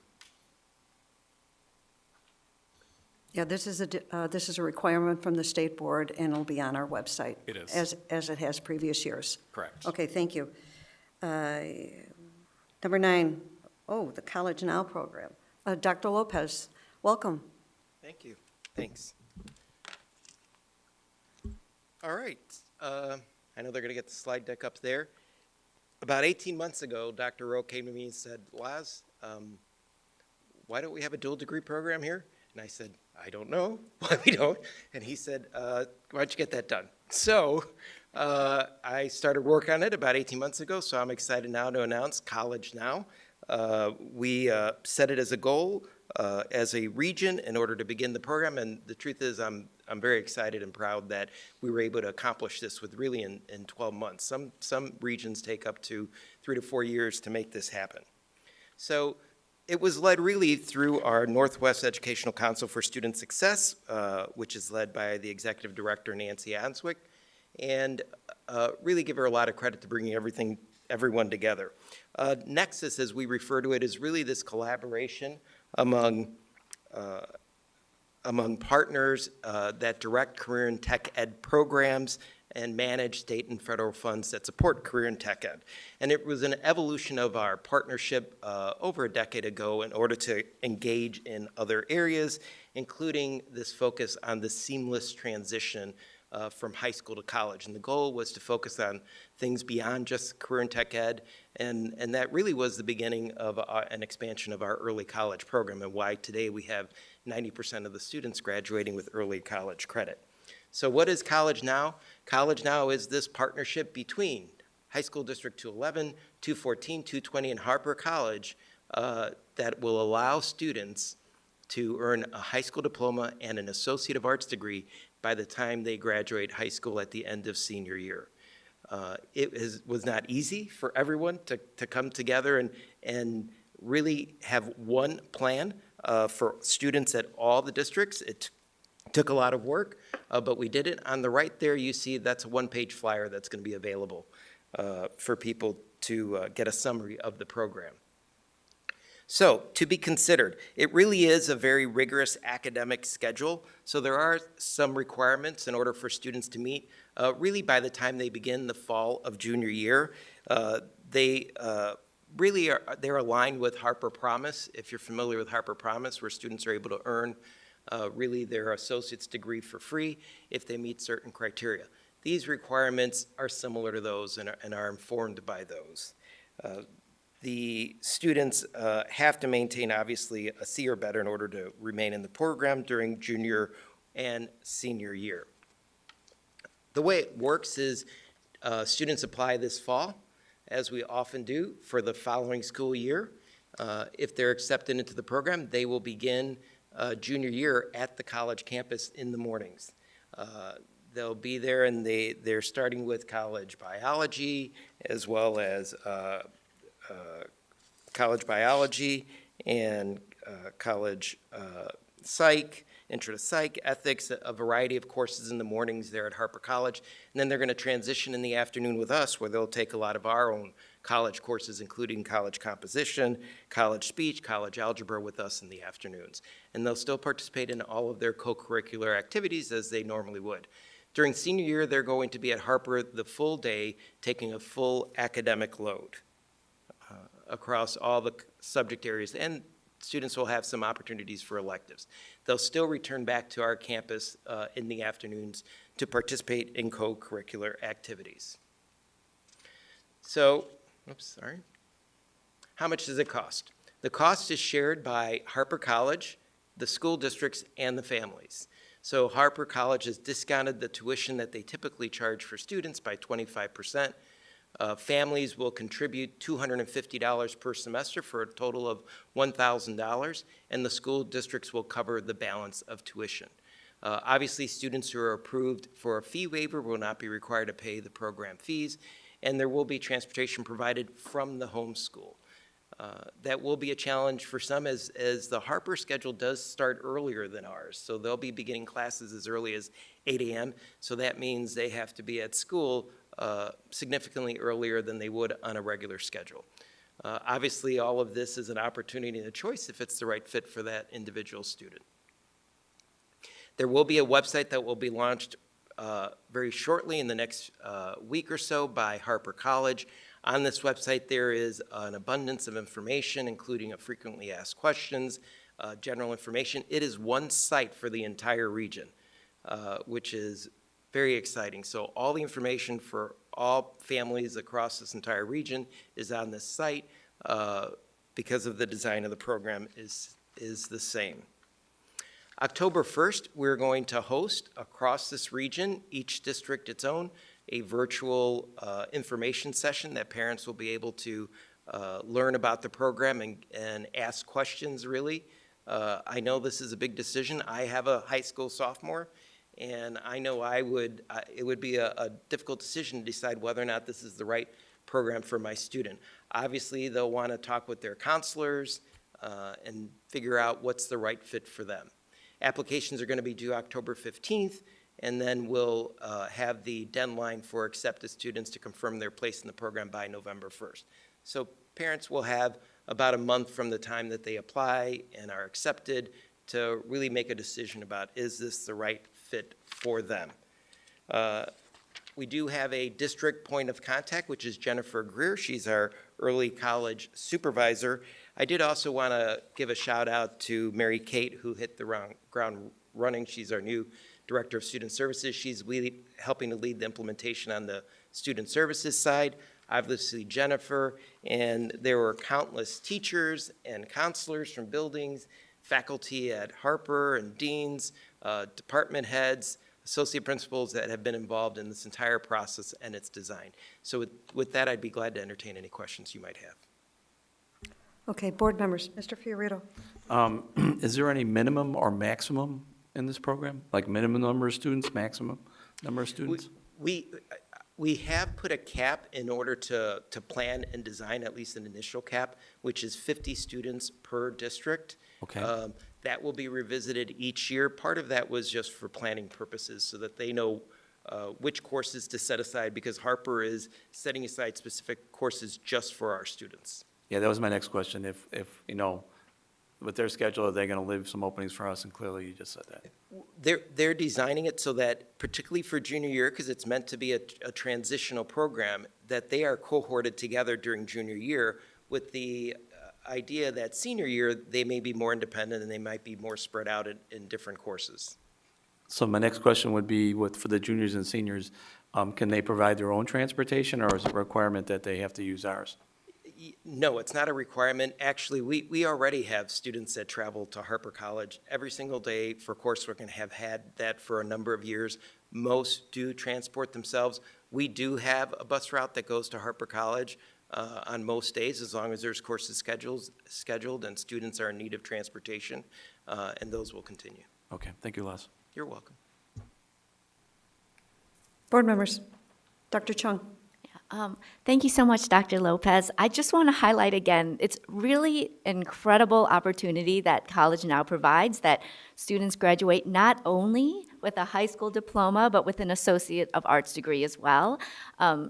Yeah, this is a requirement from the state board, and it'll be on our website. It is. As it has previous years. Correct. Okay, thank you. Number 9, the College Now program. Dr. Lopez, welcome. Thank you. Thanks. All right. I know they're going to get the slide deck up there. About 18 months ago, Dr. Rowe came to me and said, Laz, why don't we have a dual degree program here? And I said, I don't know why we don't. And he said, why don't you get that done? So I started work on it about 18 months ago, so I'm excited now to announce College Now. We set it as a goal as a region in order to begin the program, and the truth is I'm very excited and proud that we were able to accomplish this with really in 12 months. Some regions take up to 3 to 4 years to make this happen. So it was led really through our Northwest Educational Council for Student Success, which is led by the Executive Director, Nancy Answick, and really give her a lot of credit to bringing everyone together. Nexus, as we refer to it, is really this collaboration among partners that direct career and tech ed programs and manage state and federal funds that support career and tech ed. And it was an evolution of our partnership over a decade ago in order to engage in other areas, including this focus on the seamless transition from high school to college. And the goal was to focus on things beyond just career and tech ed, and that really was the beginning of an expansion of our early college program, and why today we have 90% of the students graduating with early college credit. So what is College Now? College Now is this partnership between High School District 211, 214, 220, and Harper College that will allow students to earn a high school diploma and an Associate of Arts degree by the time they graduate high school at the end of senior year. Was not easy for everyone to come together and really have one plan for students at all the districts. It took a lot of work, but we did it. On the right there, you see that's a one-page flyer that's going to be available for people to get a summary of the program. So, to be considered, it really is a very rigorous academic schedule, so there are some requirements in order for students to meet. Really, by the time they begin the fall of junior year, they're aligned with Harper Promise. If you're familiar with Harper Promise, where students are able to earn really their associate's degree for free if they meet certain criteria. These requirements are similar to those and are informed by those. The students have to maintain, obviously, a C or better in order to remain in the program during junior and senior year. The way it works is students apply this fall, as we often do, for the following school year. If they're accepted into the program, they will begin junior year at the college campus in the mornings. They'll be there, and they're starting with college biology, as well as college biology and college psych, intro to psych, ethics, a variety of courses in the mornings there at Harper College. And then they're going to transition in the afternoon with us, where they'll take a lot of our own college courses, including college composition, college speech, college algebra with us in the afternoons. And they'll still participate in all of their co-curricular activities as they normally would. During senior year, they're going to be at Harper the full day, taking a full academic load across all the subject areas, and students will have some opportunities for electives. They'll still return back to our campus in the afternoons to participate in co-curricular activities. So, how much does it cost? The cost is shared by Harper College, the school districts, and the families. So Harper College has discounted the tuition that they typically charge for students by 25%. Families will contribute $250 per semester for a total of $1,000, and the school districts will cover the balance of tuition. Obviously, students who are approved for a fee waiver will not be required to pay the program fees, and there will be transportation provided from the home school. That will be a challenge for some as the Harper schedule does start earlier than ours. So they'll be beginning classes as early as 8 a.m. So that means they have to be at school significantly earlier than they would on a regular schedule. Obviously, all of this is an opportunity and a choice if it's the right fit for that individual student. There will be a website that will be launched very shortly in the next week or so by Harper College. On this website, there is an abundance of information, including a frequently asked questions, general information. It is one site for the entire region, which is very exciting. So all the information for all families across this entire region is on this site because of the design of the program is the same. October 1st, we're going to host across this region, each district its own, a virtual information session that parents will be able to learn about the program and ask questions, really. I know this is a big decision. I have a high school sophomore, and I know it would be a difficult decision to decide whether or not this is the right program for my student. Obviously, they'll want to talk with their counselors and figure out what's the right fit for them. Applications are going to be due October 15th, and then we'll have the deadline for accepted students to confirm their place in the program by November 1st. So parents will have about a month from the time that they apply and are accepted to really make a decision about, is this the right fit for them? We do have a district point of contact, which is Jennifer Greer. She's our early college supervisor. I did also want to give a shout out to Mary Kate, who hit the ground running. She's our new Director of Student Services. She's helping to lead the implementation on the student services side. Obviously Jennifer, and there were countless teachers and counselors from buildings, faculty at Harper and deans, department heads, associate principals that have been involved in this entire process and its design. So with that, I'd be glad to entertain any questions you might have. Okay, board members, Mr. Fiorito. Is there any minimum or maximum in this program? Like minimum number of students, maximum number of students? We have put a cap in order to plan and design at least an initial cap, which is 50 students per district. Okay. That will be revisited each year. Part of that was just for planning purposes so that they know which courses to set aside, because Harper is setting aside specific courses just for our students. Yeah, that was my next question. If you know, with their schedule, are they going to leave some openings for us? And clearly you just said that. They're designing it so that, particularly for junior year, because it's meant to be a transitional program, that they are cohorted together during junior year with the idea that senior year they may be more independent and they might be more spread out in different courses. So my next question would be, for the juniors and seniors, can they provide their own transportation, or is it a requirement that they have to use ours? No, it's not a requirement. Actually, we already have students that travel to Harper College every single day for coursework and have had that for a number of years. Most do transport themselves. We do have a bus route that goes to Harper College on most days, as long as there's courses scheduled and students are in need of transportation, and those will continue. Okay, thank you, Les. You're welcome. Board members, Dr. Chung. Thank you so much, Dr. Lopez. I just want to highlight again, it's really incredible opportunity that College Now provides, that students graduate not only with a high school diploma, but with an Associate of Arts degree as well.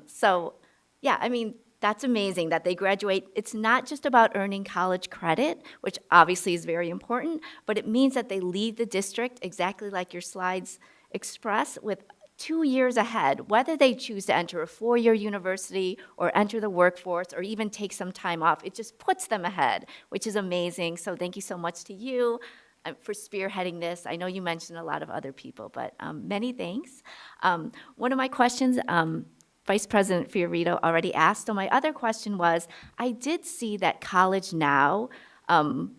So, yeah, I mean, that's amazing that they graduate. It's not just about earning college credit, which obviously is very important, but it means that they leave the district, exactly like your slides express, with 2 years ahead, whether they choose to enter a four-year university or enter the workforce or even take some time off. It just puts them ahead, which is amazing. So thank you so much to you for spearheading this. I know you mentioned a lot of other people, but many thanks. One of my questions, Vice President Fiorito already asked. So my other question was, I did see that College Now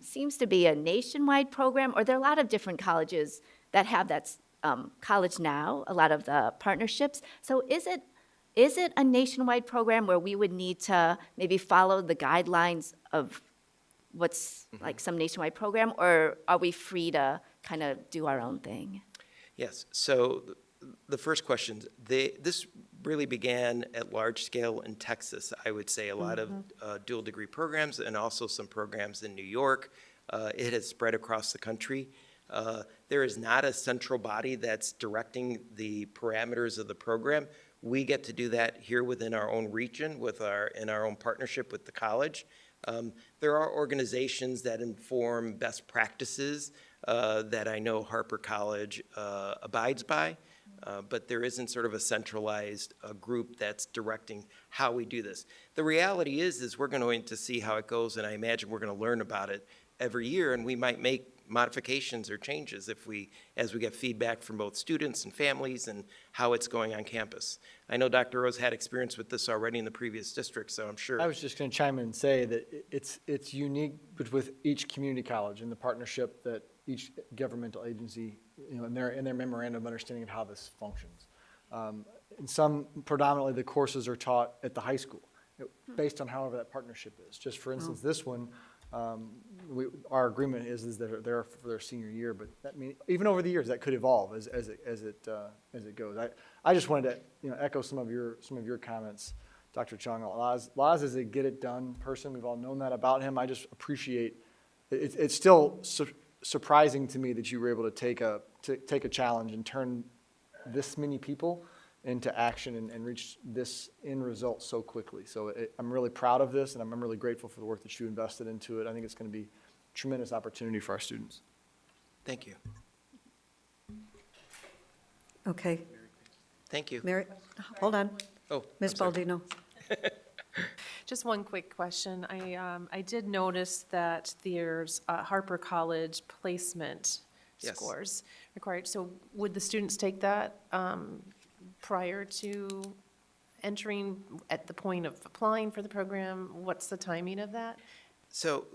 seems to be a nationwide program, or there are a lot of different colleges that have that College Now, a lot of the partnerships. So is it a nationwide program where we would need to maybe follow the guidelines of what's like some nationwide program, or are we free to kind of do our own thing? Yes, so the first question, this really began at large scale in Texas. I would say a lot of dual degree programs and also some programs in New York. It has spread across the country. There is not a central body that's directing the parameters of the program. We get to do that here within our own region in our own partnership with the college. There are organizations that inform best practices that I know Harper College abides by, but there isn't sort of a centralized group that's directing how we do this. The reality is we're going to see how it goes, and I imagine we're going to learn about it every year, and we might make modifications or changes as we get feedback from both students and families and how it's going on campus. I know Dr. Rose had experience with this already in the previous district, so I'm sure. I was just going to chime in and say that it's unique with each community college and the partnership that each governmental agency, in their memorandum of understanding of how this functions. And some, predominantly, the courses are taught at the high school, based on however that partnership is. Just for instance, this one, our agreement is that they're for their senior year, but that means even over the years that could evolve as it goes. I just wanted to echo some of your comments, Dr. Chung. Laz is a get it done person. We've all known that about him. I just appreciate it's still surprising to me that you were able to take a challenge and turn this many people into action and reach this end result so quickly. So I'm really proud of this, and I'm really grateful for the work that you invested into it. I think it's going to be a tremendous opportunity for our students. Thank you. Okay. Thank you. Mary, hold on. Oh, Ms. I'm sorry. Baldino. Just one quick question. I did notice that there's Harper College placement Yes. scores required. So would the students take that prior to entering, at the point of applying for the program? What's the timing of that? So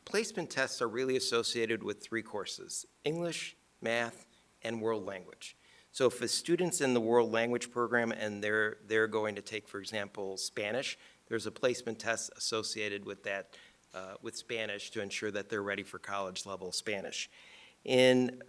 placement tests are really associated with 3 courses: English, math, and world language. So if a student's in the world language program and they're going to take, for example, Spanish, there's a placement test associated with that, with Spanish, to ensure that they're ready for college level Spanish. In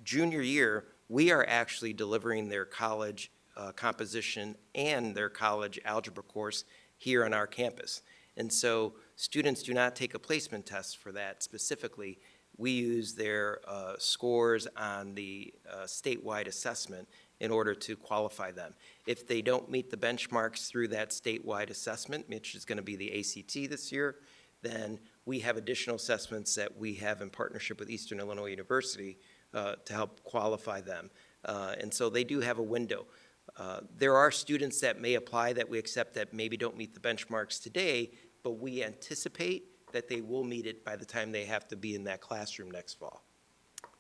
junior year, we are actually delivering their college composition and their college algebra course here on our campus. And so students do not take a placement test for that specifically. We use their scores on the statewide assessment in order to qualify them. If they don't meet the benchmarks through that statewide assessment, which is going to be the ACT this year, then we have additional assessments that we have in partnership with Eastern Illinois University to help qualify them. And so they do have a window. There are students that may apply that we accept that maybe don't meet the benchmarks today, but we anticipate that they will meet it by the time they have to be in that classroom next fall.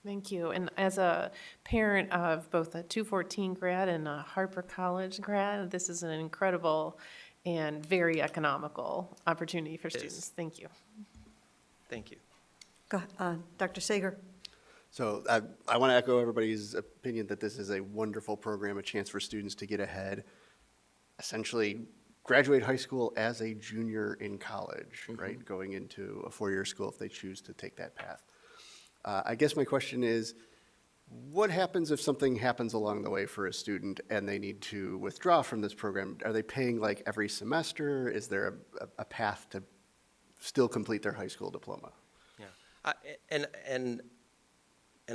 Thank you. And as a parent of both a 214 grad and a Harper College grad, this is an incredible and very economical opportunity for students. Thank you. Thank you. Go ahead, Dr. Sager. So I want to echo everybody's opinion that this is a wonderful program, a chance for students to get ahead, essentially graduate high school as a junior in college, right? Going into a 4-year school if they choose to take that path. I guess my question is, what happens if something happens along the way for a student and they need to withdraw from this program? Are they paying like every semester? Is there a path to still complete their high school diploma? Yeah, and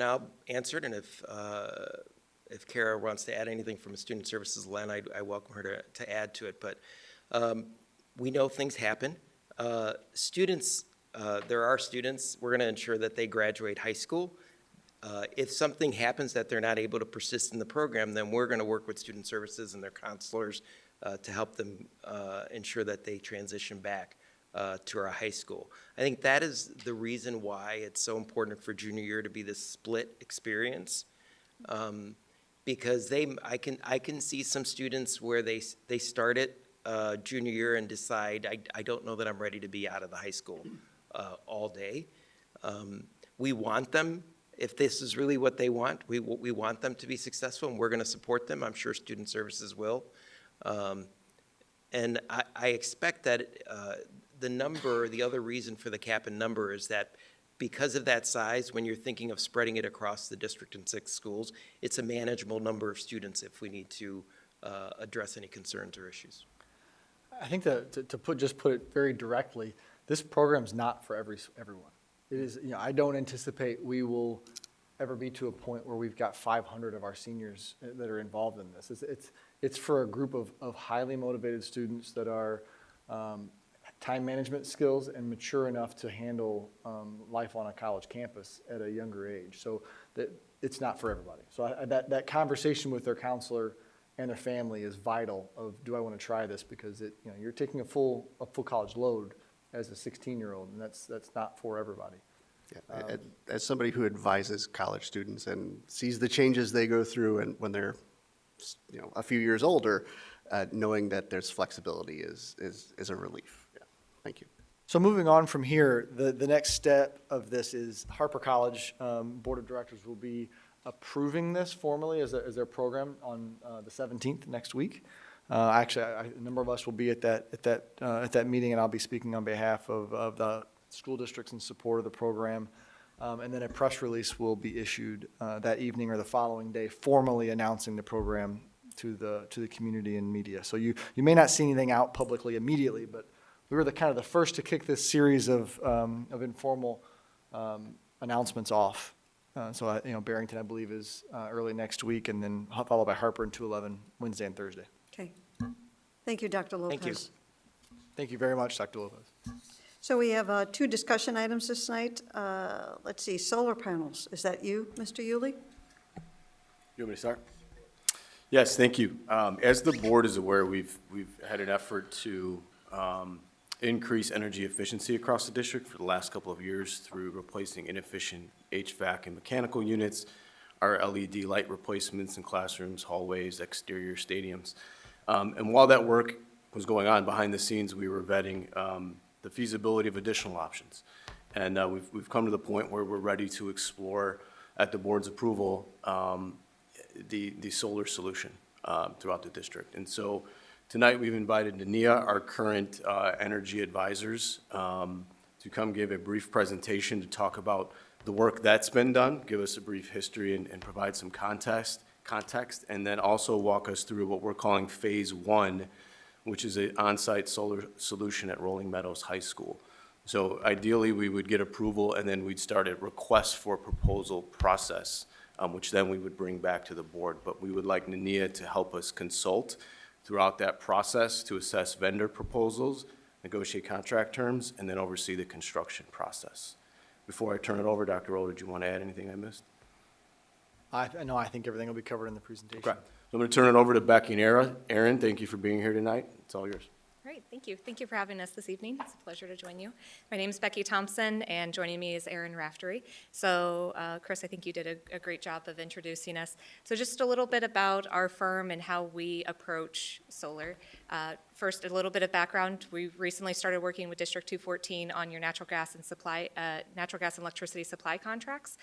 I'll answer it, and if Kara wants to add anything from a student services lens, I welcome her to add to it. But we know things happen. Students, there are students, we're going to ensure that they graduate high school. If something happens that they're not able to persist in the program, then we're going to work with student services and their counselors to help them ensure that they transition back to our high school. I think that is the reason why it's so important for junior year to be this split experience, because I can see some students where they start it junior year and decide, I don't know that I'm ready to be out of the high school all day. We want them, if this is really what they want, we want them to be successful, and we're going to support them. I'm sure student services will. And I expect that the other reason for the cap and number is that because of that size, when you're thinking of spreading it across the district in 6 schools, it's a manageable number of students if we need to address any concerns or issues. I think to put it very directly, this program's not for everyone. It is, I don't anticipate we will ever be to a point where we've got 500 of our seniors that are involved in this. It's for a group of highly motivated students that are time management skills and mature enough to handle life on a college campus at a younger age. So that it's not for everybody. So that conversation with their counselor and their family is vital of, do I want to try this? Because you're taking a full college load as a 16-year-old, and that's not for everybody. Yeah. As somebody who advises college students and sees the changes they go through, and when they're a few years older, knowing that there's flexibility is a relief. Yeah. Thank you. So moving on from here, the next step of this is Harper College Board of Directors will be approving this formally as their program on the 17th next week. Actually, a number of us will be at that meeting, and I'll be speaking on behalf of the school districts in support of the program. And then a press release will be issued that evening or the following day, formally announcing the program to the community and media. So you may not see anything out publicly immediately, but we were kind of the first to kick this series of informal announcements off. So Barrington, I believe, is early next week, and then followed by Harper and 211 Wednesday and Thursday. Okay. Thank you, Dr. Lopez. Thank you. Thank you very much, Dr. Lopez. So we have 2 discussion items this night. Let's see, solar panels. Is that you, Mr. Yulee? You want me to start? Yes, thank you. As the board is aware, we've had an effort to increase energy efficiency across the district for the last couple of years through replacing inefficient HVAC and mechanical units, our LED light replacements in classrooms, hallways, exterior stadiums. And while that work was going on behind the scenes, we were vetting the feasibility of additional options. And we've come to the point where we're ready to explore, at the board's approval, the solar solution throughout the district. And so tonight we've invited NEA, our current energy advisors, to come give a brief presentation to talk about the work that's been done, give us a brief history and provide some context, and then also walk us through what we're calling phase 1, which is an on-site solar solution at Rolling Meadows High School. So ideally, we would get approval, and then we'd start a request for proposal process, which then we would bring back to the board. But we would like NEA to help us consult throughout that process to assess vendor proposals, negotiate contract terms, and then oversee the construction process. Before I turn it over, Dr. Rowe, did you want to add anything I missed? I think everything will be covered in the presentation. Okay. So I'm going to turn it over to Becky and Aaron, thank you for being here tonight. It's all yours. Great, thank you. Thank you for having us this evening. It's a pleasure to join you. My name is Becky Thompson, and joining me is Aaron Raftery. So, Chris, I think you did a great job of introducing us. So just a little bit about our firm and how we approach solar. First, a little bit of background. We recently started working with District 214 on your natural gas and electricity supply contracts.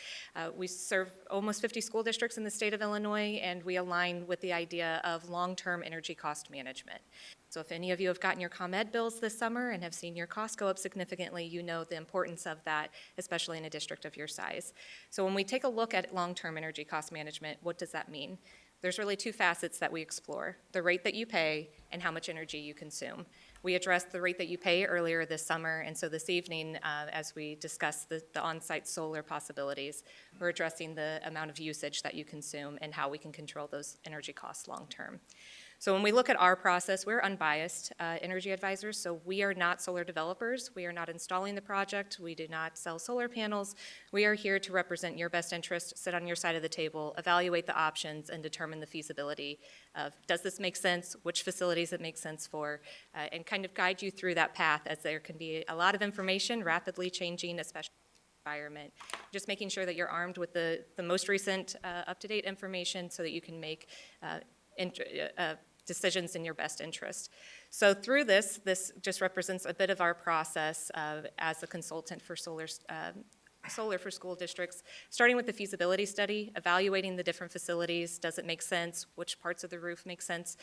We serve almost 50 school districts in the state of Illinois, and we align with the idea of long-term energy cost management. So if any of you have gotten your ComEd bills this summer and have seen your costs go up significantly, you know the importance of that, especially in a district of your size. So when we take a look at long-term energy cost management, what does that mean? There's really 2 facets that we explore: the rate that you pay and how much energy you consume. We addressed the rate that you pay earlier this summer, and so this evening, as we discuss the on-site solar possibilities, we're addressing the amount of usage that you consume and how we can control those energy costs long-term. So when we look at our process, we're unbiased energy advisors, so we are not solar developers. We are not installing the project. We do not sell solar panels. We are here to represent your best interest, sit on your side of the table, evaluate the options, and determine the feasibility of, does this make sense, which facilities it makes sense for, and kind of guide you through that path, as there can be a lot of information rapidly changing, especially environment. Just making sure that you're armed with the most recent up-to-date information so that you can make decisions in your best interest. So through this just represents a bit of our process as a consultant for solar for school districts, starting with the feasibility study, evaluating the different facilities. Does it make sense? Which parts of the roof make sense?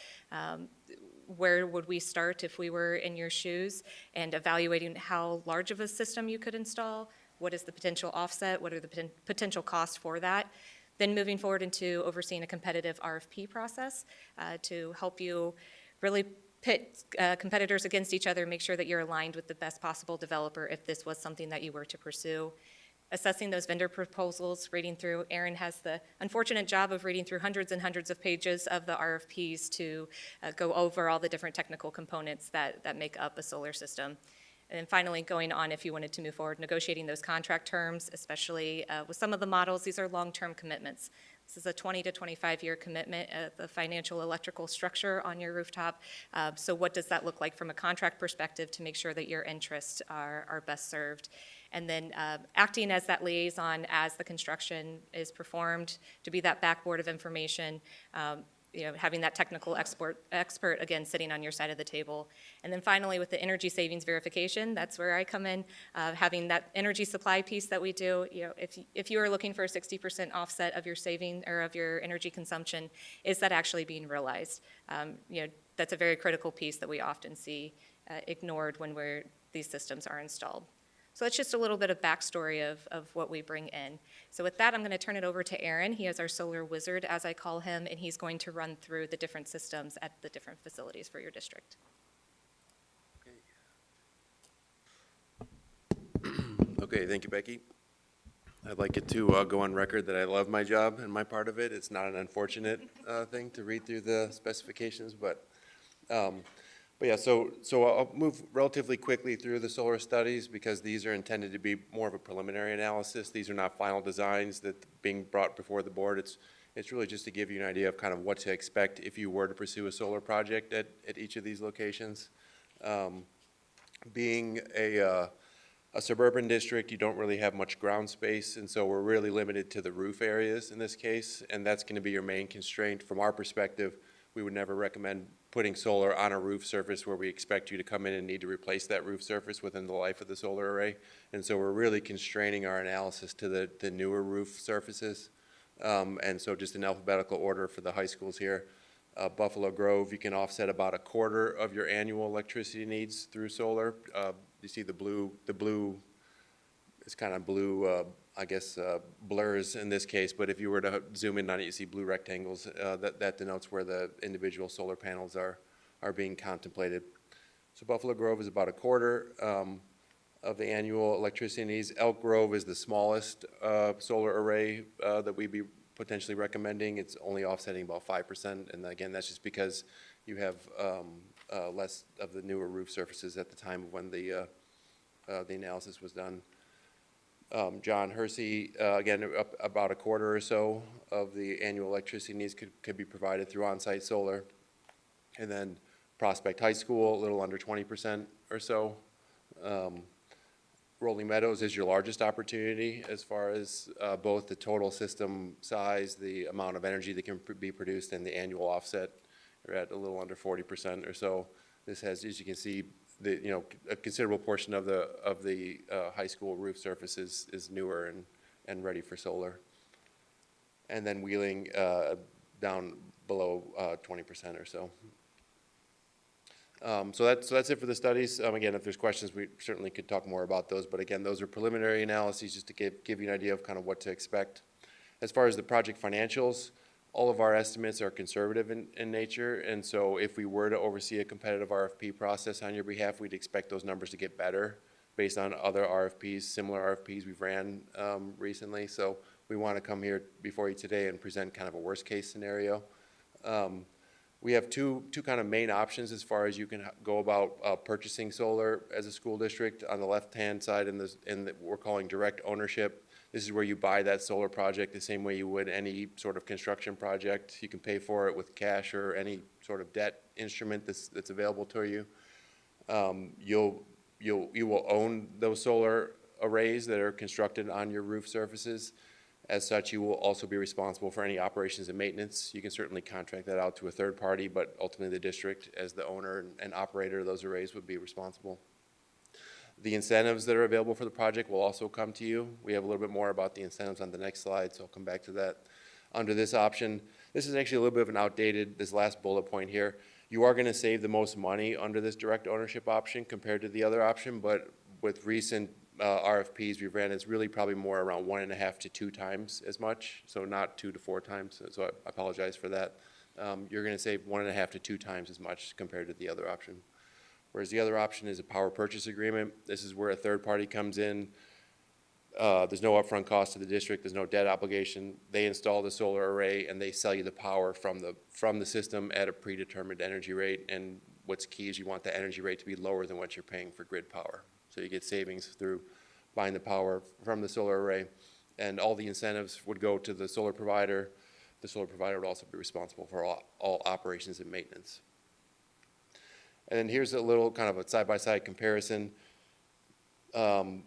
Where would we start if we were in your shoes? And evaluating how large of a system you could install. What is the potential offset? What are the potential costs for that? Then moving forward into overseeing a competitive RFP process to help you really pit competitors against each other, make sure that you're aligned with the best possible developer if this was something that you were to pursue. Assessing those vendor proposals, reading through. Aaron has the unfortunate job of reading through hundreds and hundreds of pages of the RFPs to go over all the different technical components that make up a solar system. And then finally, going on, if you wanted to move forward, negotiating those contract terms, especially with some of the models. These are long-term commitments. This is a 20 to 25-year commitment, the financial electrical structure on your rooftop. So what does that look like from a contract perspective to make sure that your interests are best served? And then acting as that liaison as the construction is performed, to be that backboard of information. having that technical expert, again, sitting on your side of the table. And then finally, with the energy savings verification, that's where I come in, having that energy supply piece that we do. If you are looking for a 60% offset of your saving or of your energy consumption, is that actually being realized? That's a very critical piece that we often see ignored when these systems are installed. So that's just a little bit of backstory of what we bring in. So with that, I'm going to turn it over to Aaron. He is our solar wizard, as I call him, and he's going to run through the different systems at the different facilities for your district. Okay, thank you, Becky. I'd like it to go on record that I love my job and my part of it. It's not an unfortunate thing to read through the specifications, but yeah, so I'll move relatively quickly through the solar studies because these are intended to be more of a preliminary analysis. These are not final designs that being brought before the board. It's really just to give you an idea of kind of what to expect if you were to pursue a solar project at each of these locations. Being a suburban district, you don't really have much ground space, and so we're really limited to the roof areas in this case, and that's going to be your main constraint. From our perspective, we would never recommend putting solar on a roof surface where we expect you to come in and need to replace that roof surface within the life of the solar array. And so we're really constraining our analysis to the newer roof surfaces. And so just in alphabetical order for the high schools here, Buffalo Grove, you can offset about a quarter of your annual electricity needs through solar. You see the blue, it's kind of blue, I guess, blurs in this case, but if you were to zoom in on it, you see blue rectangles. That denotes where the individual solar panels are being contemplated. So Buffalo Grove is about a quarter of the annual electricity needs. Elk Grove is the smallest solar array that we'd be potentially recommending. It's only offsetting about 5%, and again, that's just because you have less of the newer roof surfaces at the time of when the analysis was done. John Hersey, again, about a quarter or so of the annual electricity needs could be provided through on-site solar. And then Prospect High School, a little under 20% or so. Rolling Meadows is your largest opportunity as far as both the total system size, the amount of energy that can be produced, and the annual offset. You're at a little under 40% or so. This has, as you can see, a considerable portion of the high school roof surface is newer and ready for solar. And then Wheeling down below 20% or so. So that's it for the studies. Again, if there's questions, we certainly could talk more about those. But again, those are preliminary analyses just to give you an idea of kind of what to expect. As far as the project financials, all of our estimates are conservative in nature, and so if we were to oversee a competitive RFP process on your behalf, we'd expect those numbers to get better based on other RFPs, similar RFPs we've ran recently. So we want to come here before you today and present kind of a worst-case scenario. We have two kind of main options as far as you can go about purchasing solar as a school district. On the left-hand side, we're calling direct ownership. This is where you buy that solar project the same way you would any sort of construction project. You can pay for it with cash or any sort of debt instrument that's available to you. You will own those solar arrays that are constructed on your roof surfaces. As such, you will also be responsible for any operations and maintenance. You can certainly contract that out to a third party, but ultimately the district, as the owner and operator of those arrays, would be responsible. The incentives that are available for the project will also come to you. We have a little bit more about the incentives on the next slide, so I'll come back to that. Under this option, this is actually a little bit of an outdated, this last bullet point here. You are going to save the most money under this direct ownership option compared to the other option, but with recent RFPs we've ran, it's really probably more around 1.5 to 2 times as much, so not 2 to 4 times, so I apologize for that. You're going to save 1.5 to 2 times as much compared to the other option. Whereas the other option is a power purchase agreement. This is where a third party comes in. There's no upfront cost to the district. There's no debt obligation. They install the solar array and they sell you the power from the system at a predetermined energy rate. And what's key is you want the energy rate to be lower than what you're paying for grid power. So you get savings through buying the power from the solar array. And all the incentives would go to the solar provider. The solar provider would also be responsible for all operations and maintenance. And then here's a little kind of a side-by-side comparison. Generally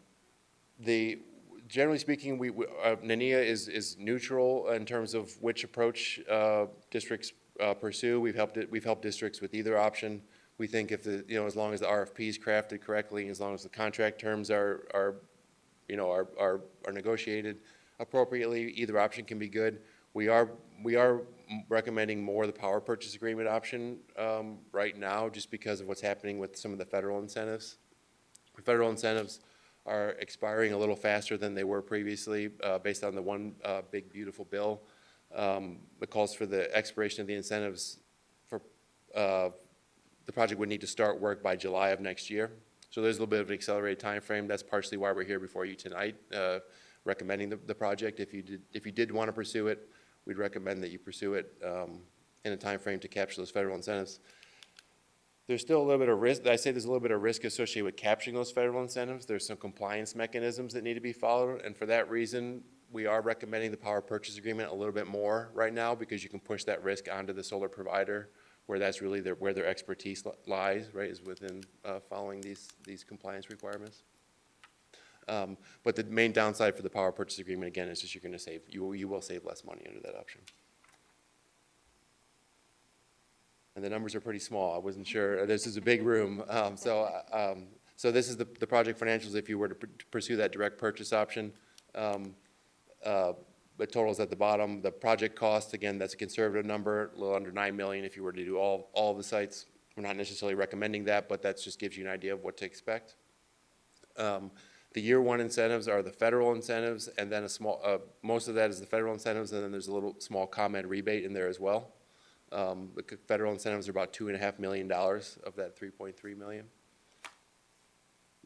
speaking, NANEA is neutral in terms of which approach districts pursue. We've helped districts with either option. We think if the, as long as the RFP is crafted correctly, as long as the contract terms are negotiated appropriately, either option can be good. We are recommending more the power purchase agreement option right now, just because of what's happening with some of the federal incentives. The federal incentives are expiring a little faster than they were previously, based on the one big beautiful bill. It calls for the expiration of the incentives for the project would need to start work by July of next year. So there's a little bit of an accelerated time frame. That's partially why we're here before you tonight, recommending the project. If you did want to pursue it, we'd recommend that you pursue it in a time frame to capture those federal incentives. There's still a little bit of risk. I say there's a little bit of risk associated with capturing those federal incentives. There's some compliance mechanisms that need to be followed, and for that reason, we are recommending the power purchase agreement a little bit more right now, because you can push that risk onto the solar provider, where that's really where their expertise lies, right, is within following these compliance requirements. But the main downside for the power purchase agreement, again, is just you're going to save, you will save less money under that option. And the numbers are pretty small. I wasn't sure. This is a big room. So this is the project financials if you were to pursue that direct purchase option. The totals at the bottom. The project cost, again, that's a conservative number, a little under $9 million if you were to do all the sites. We're not necessarily recommending that, but that just gives you an idea of what to expect. The year one incentives are the federal incentives, and then most of that is the federal incentives, and then there's a little small ComEd rebate in there as well. The federal incentives are about $2.5 million of that $3.3 million.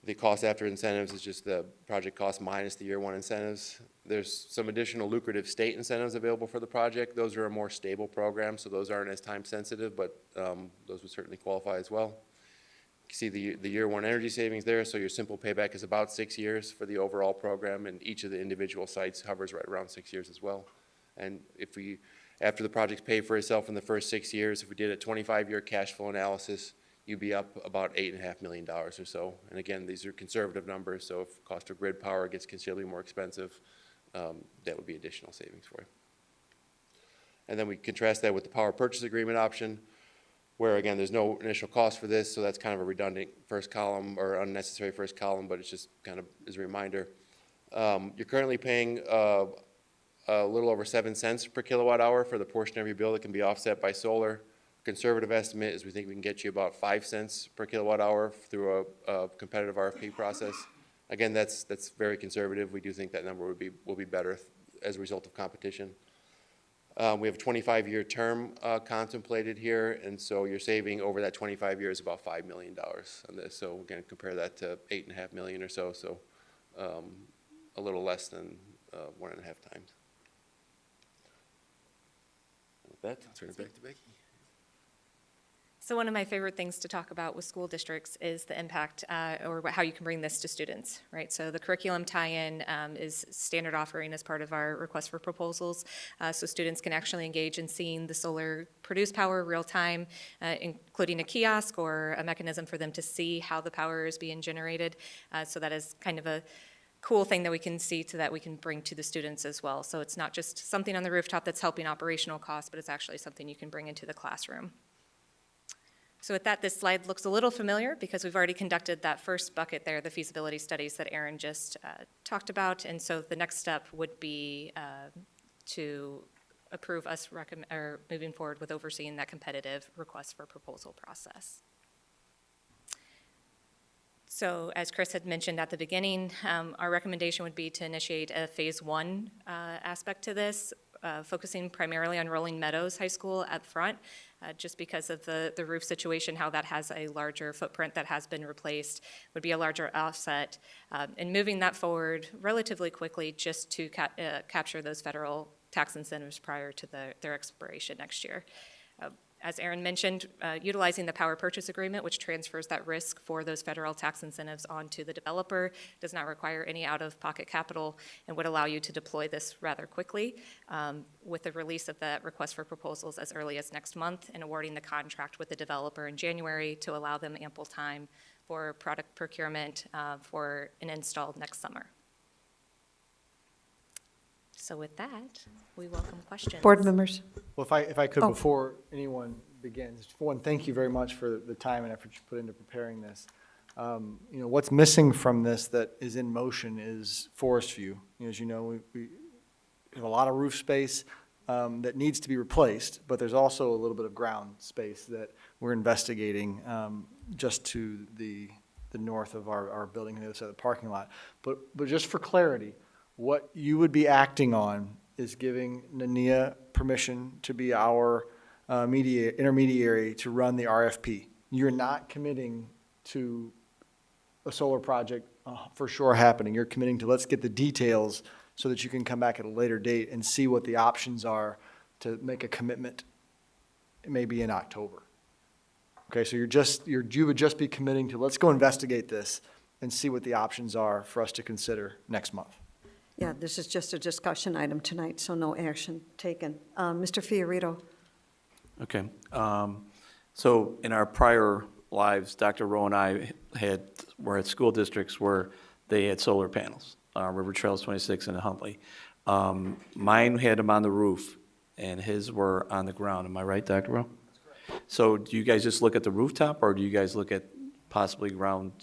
The cost after incentives is just the project cost minus the year one incentives. There's some additional lucrative state incentives available for the project. Those are a more stable program, so those aren't as time sensitive, but those would certainly qualify as well. You see the year one energy savings there, so your simple payback is about 6 years for the overall program, and each of the individual sites hovers right around 6 years as well. And after the project's paid for itself in the first 6 years, if we did a 25-year cash flow analysis, you'd be up about $8.5 million or so. And again, these are conservative numbers, so if cost of grid power gets considerably more expensive, that would be additional savings for you. And then we contrast that with the power purchase agreement option, where again, there's no initial cost for this, so that's kind of a redundant first column or unnecessary first column, but it's just kind of as a reminder. You're currently paying a little over 7 cents per kilowatt hour for the portion of your bill that can be offset by solar. Conservative estimate is we think we can get you about 5 cents per kilowatt hour through a competitive RFP process. Again, that's very conservative. We do think that number will be better as a result of competition. We have a 25-year term contemplated here, and so you're saving over that 25 years about $5 million on this. So again, compare that to $8.5 million or so, a little less than 1.5 times. With that, I'll turn it back to Becky. So one of my favorite things to talk about with school districts is the impact or how you can bring this to students, right? So the curriculum tie-in is standard offering as part of our request for proposals. So students can actually engage in seeing the solar produce power real time, including a kiosk or a mechanism for them to see how the power is being generated. So that is kind of a cool thing that we can see to that we can bring to the students as well. So it's not just something on the rooftop that's helping operational costs, but it's actually something you can bring into the classroom. So with that, this slide looks a little familiar because we've already conducted that first bucket there, the feasibility studies that Aaron just talked about. And so the next step would be to approve us moving forward with overseeing that competitive request for proposal process. So as Chris had mentioned at the beginning, our recommendation would be to initiate a phase 1 aspect to this, focusing primarily on Rolling Meadows High School up front, just because of the roof situation, how that has a larger footprint that has been replaced, would be a larger offset, and moving that forward relatively quickly just to capture those federal tax incentives prior to their expiration next year. As Aaron mentioned, utilizing the power purchase agreement, which transfers that risk for those federal tax incentives onto the developer, does not require any out-of-pocket capital and would allow you to deploy this rather quickly with the release of that request for proposals as early as next month and awarding the contract with the developer in January to allow them ample time for product procurement for an install next summer. So with that, we welcome questions. Board members? Well, if I could, Oh. before anyone begins, for one, thank you very much for the time and effort you put into preparing this. What's missing from this that is in motion is forest view. As you know, we have a lot of roof space that needs to be replaced, but there's also a little bit of ground space that we're investigating just to the north of our building on the other side of the parking lot. But just for clarity, what you would be acting on is giving NANIA permission to be our intermediary to run the RFP. You're not committing to a solar project for sure happening. You're committing to, let's get the details so that you can come back at a later date and see what the options are to make a commitment maybe in October. Okay, so you would just be committing to, let's go investigate this and see what the options are for us to consider next month. Yeah, this is just a discussion item tonight, so no action taken. Mr. Fiorito? Okay. So in our prior lives, Dr. Rowe and I were at school districts where they had solar panels, River Trails 26 and Huntley. Mine had them on the roof, and his were on the ground. Am I right, Dr. Rowe? That's correct. So do you guys just look at the rooftop, or do you guys look at possibly ground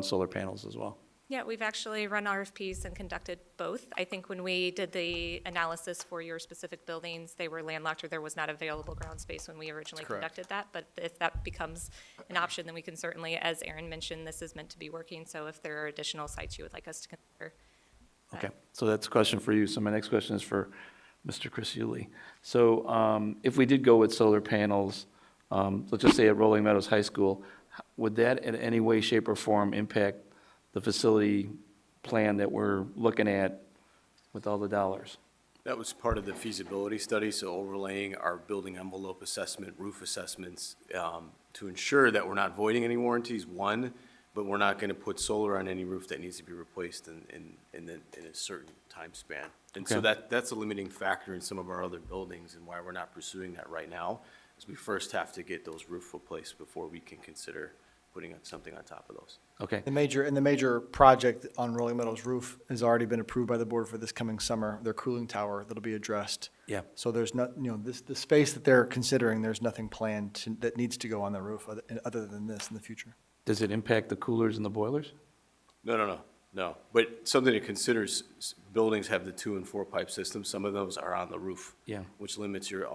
solar panels as well? Yeah, we've actually run RFPs and conducted both. I think when we did the analysis for your specific buildings, they were landlocked or there was not available ground space when we originally conducted that. But if that becomes an option, then we can certainly, as Aaron mentioned, this is meant to be working. So if there are additional sites you would like us to consider. Okay, so that's a question for you. So my next question is for Mr. Chris Yulee. So if we did go with solar panels, let's just say at Rolling Meadows High School, would that in any way, shape, or form impact the facility plan that we're looking at with all the dollars? That was part of the feasibility study, so overlaying our building envelope assessment, roof assessments, to ensure that we're not voiding any warranties, one, but we're not going to put solar on any roof that needs to be replaced in a certain time span. And so Okay. that's a limiting factor in some of our other buildings, and why we're not pursuing that right now, is we first have to get those roof replaced before we can consider putting something on top of those. Okay. The major project on Rolling Meadows roof has already been approved by the board for this coming summer, their cooling tower that'll be addressed. Yeah. So there's not, the space that they're considering, there's nothing planned that needs to go on the roof other than this in the future. Does it impact the coolers and the boilers? No. But something to consider is buildings have the 2 and 4 pipe systems. Some of those are on the roof. Yeah. Which limits your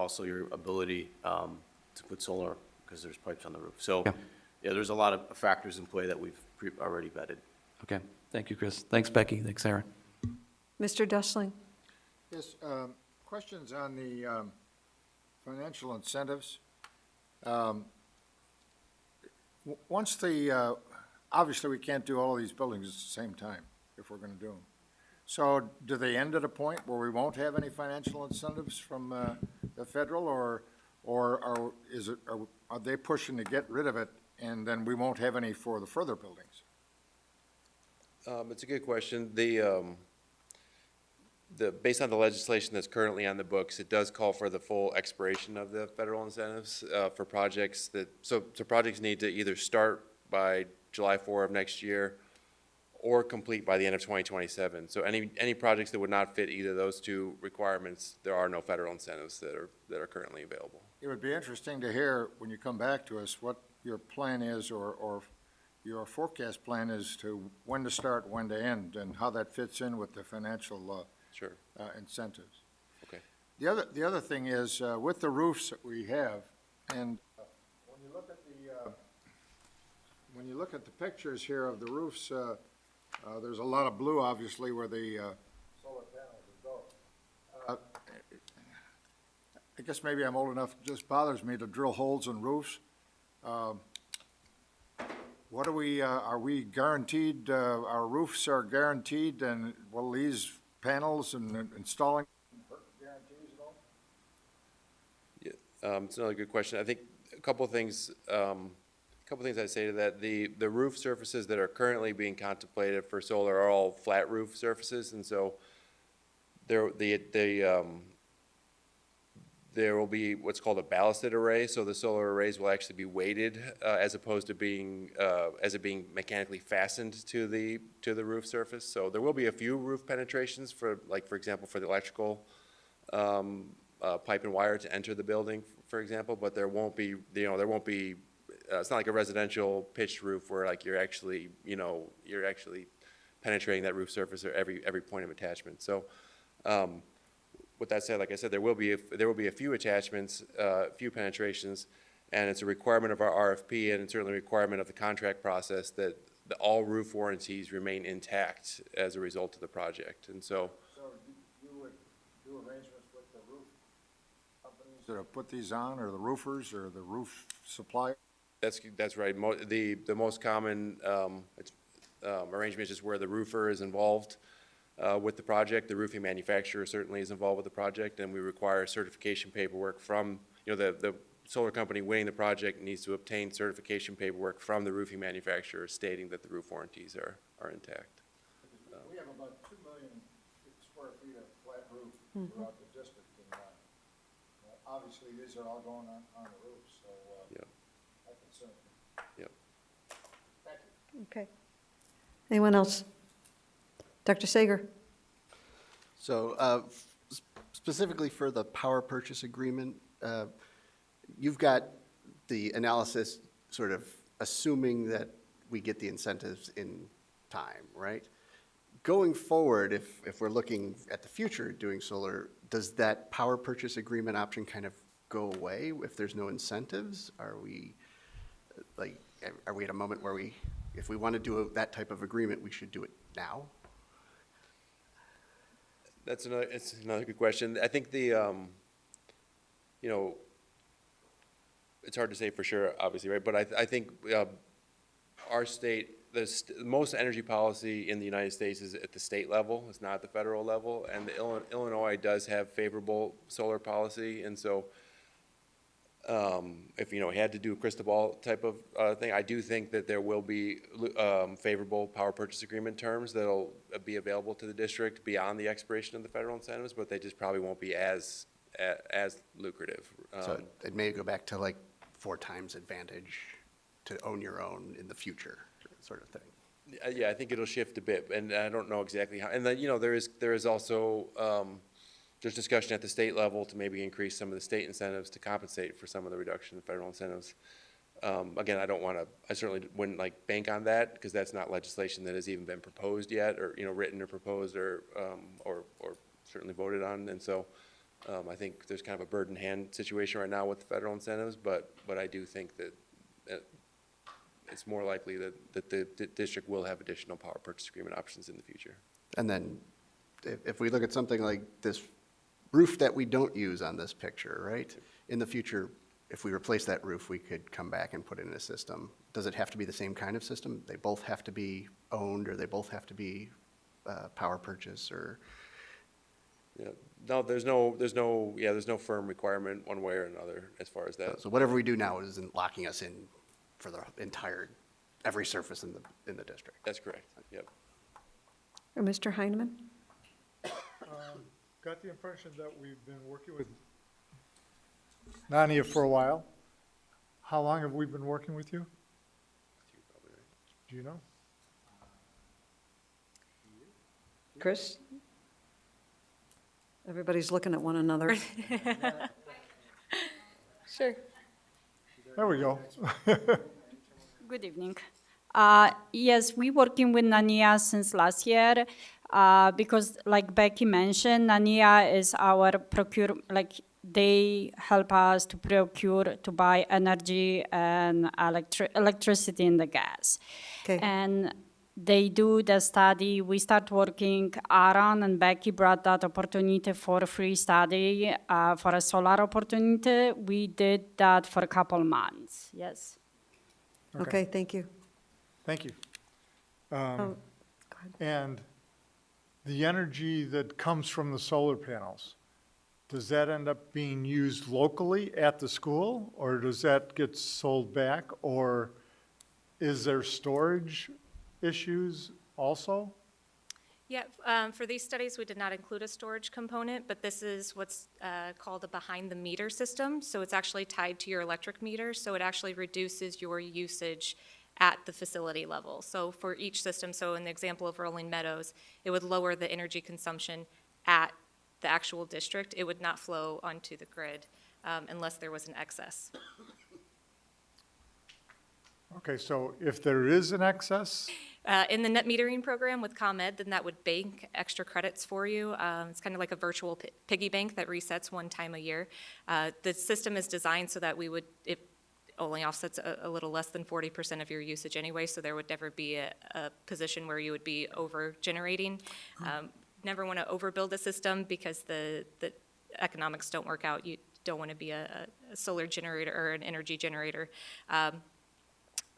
ability to put solar because there's pipes on the roof. So, yeah, there's a lot of factors in play that we've already vetted. Okay, thank you, Chris. Thanks, Becky. Thanks, Aaron. Mr. Dustling? Yes, questions on the financial incentives. Once obviously we can't do all of these buildings at the same time if we're going to do them. So do they end at a point where we won't have any financial incentives from the federal, or are they pushing to get rid of it and then we won't have any for the further buildings? It's a good question. Based on the legislation that's currently on the books, it does call for the full expiration of the federal incentives for projects so projects need to either start by July 4 of next year or complete by the end of 2027. So any projects that would not fit either of those two requirements, there are no federal incentives that are currently available. It would be interesting to hear when you come back to us what your plan is or your forecast plan is to when to start, when to end, and how that fits in with the financial incentives. Okay. The other thing is with the roofs that we have, and when you look at the pictures here of the roofs, there's a lot of blue, obviously, where the solar panels would go. I guess maybe I'm old enough, it just bothers me to drill holes in roofs. What are we guaranteed, our roofs are guaranteed, and will these panels and installing guarantees at all? Yeah, it's another good question. I think a couple of things I'd say to that. The roof surfaces that are currently being contemplated for solar are all flat roof surfaces, and so the there will be what's called a ballasted array, so the solar arrays will actually be weighted as opposed to being mechanically fastened to the roof surface. So there will be a few roof penetrations for example, for the electrical pipe and wire to enter the building, for example, but there won't be, it's not like a residential pitched roof where like you're actually penetrating that roof surface at every point of attachment. So, with that said, like I said, there will be a few attachments, few penetrations, and it's a requirement of our RFP and certainly a requirement of the contract process that all roof warranties remain intact as a result of the project. And so, you would do arrangements with the roof companies that have put these on, or the roofers, or the roof supplier? that's right. The most common arrangement is just where the roofer is involved with the project. The roofing manufacturer certainly is involved with the project, and we require certification paperwork from, the solar company winning the project needs to obtain certification paperwork from the roofing manufacturer stating that the roof warranties are intact. We have about 2 million square feet of flat roof throughout the district, and obviously these are all going on the roof, so that concerns me. Yep. Thank you. Okay. Anyone else? Dr. Sager? So specifically for the power purchase agreement, you've got the analysis sort of assuming that we get the incentives in time, right? Going forward, if we're looking at the future doing solar, does that power purchase agreement option kind of go away if there's no incentives? Are we at a moment where if we want to do that type of agreement, we should do it now? It's another good question. I think it's hard to say for sure, obviously, right? But I think our state, most energy policy in the United States is at the state level. It's not at the federal level. And Illinois does have favorable solar policy. And so if, we had to do a crystal ball type of thing, I do think that there will be favorable power purchase agreement terms that'll be available to the district beyond the expiration of the federal incentives, but they just probably won't be as lucrative. So it may go back to like 4 times advantage to own your own in the future, sort of thing. Yeah, I think it'll shift a bit, and I don't know exactly how. And then, there is also there's discussion at the state level to maybe increase some of the state incentives to compensate for some of the reduction in federal incentives. Again, I certainly wouldn't bank on that because that's not legislation that has even been proposed yet, or written or proposed or certainly voted on. And so I think there's kind of a bird in hand situation right now with the federal incentives, but I do think that it's more likely that the district will have additional power purchase agreement options in the future. And then if we look at something like this roof that we don't use on this picture, right? In the future, if we replace that roof, we could come back and put in a system. Does it have to be the same kind of system? They both have to be owned, or they both have to be power purchase, or? Yeah, no, there's no firm requirement one way or another as far as that. So whatever we do now isn't locking us in for the every surface in the district. That's correct, yep. Or Mr. Heineman? Got the impression that we've been working with Nania for a while. How long have we been working with you? Do you know? Chris? Everybody's looking at one another. Sure. There we go. Good evening. Yes, we working with Nania since last year because, like Becky mentioned, Nania is our they help us to procure, to buy energy and electricity and the gas. Okay. And they do the study. We start working. Aaron and Becky brought that opportunity for a free study for a solar opportunity. We did that for a couple months. Yes. Okay, thank you. Thank you. Go ahead. And the energy that comes from the solar panels, does that end up being used locally at the school, or does that get sold back, or is there storage issues also? Yeah, for these studies, we did not include a storage component, but this is what's called a behind-the-meter system. So it's actually tied to your electric meter, so it actually reduces your usage at the facility level. So for each system, so in the example of Rolling Meadows, it would lower the energy consumption at the actual district. It would not flow onto the grid unless there was an excess. Okay, so if there is an excess, In the net metering program with ComEd, then that would bank extra credits for you. It's kind of like a virtual piggy bank that resets one time a year. The system is designed so that it only offsets a little less than 40% of your usage anyway, so there would never be a position where you would be over-generating. Never want to overbuild a system because the economics don't work out. You don't want to be a solar generator or an energy generator.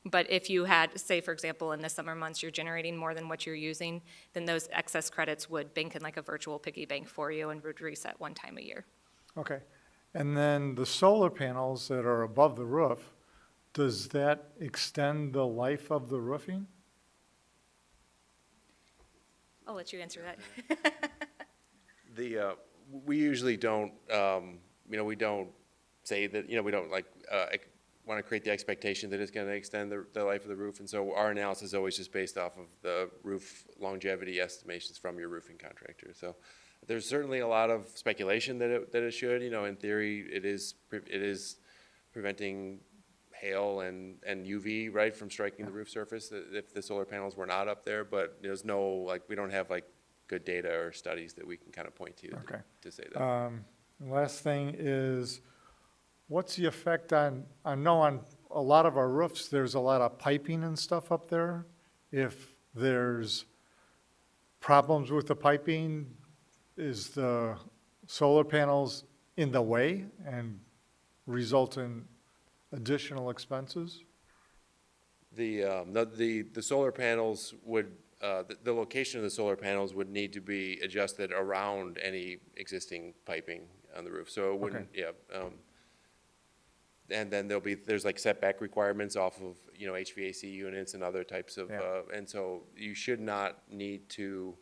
But if you had, say, for example, in the summer months, you're generating more than what you're using, then those excess credits would bank in like a virtual piggy bank for you and would reset one time a year. okay. And then the solar panels that are above the roof, does that extend the life of the roofing? I'll let you answer that. We usually don't, we don't say that, we don't want to create the expectation that it's going to extend the life of the roof. And so our analysis is always just based off of the roof longevity estimations from your roofing contractor. So there's certainly a lot of speculation that it should, in theory, it is preventing hail and UV, right, from striking the roof surface if the solar panels were not up there. But there's no, we don't have good data or studies that we can kind of point to to say that. Last thing is, what's the effect on, I know on a lot of our roofs, there's a lot of piping and stuff up there. If there's problems with the piping, is the solar panels in the way and result in additional expenses? The solar panels would, the location of the solar panels would need to be adjusted around any existing piping on the roof. So it wouldn't, and then there's setback requirements off of, HVAC units and other types of, and so you should not need to,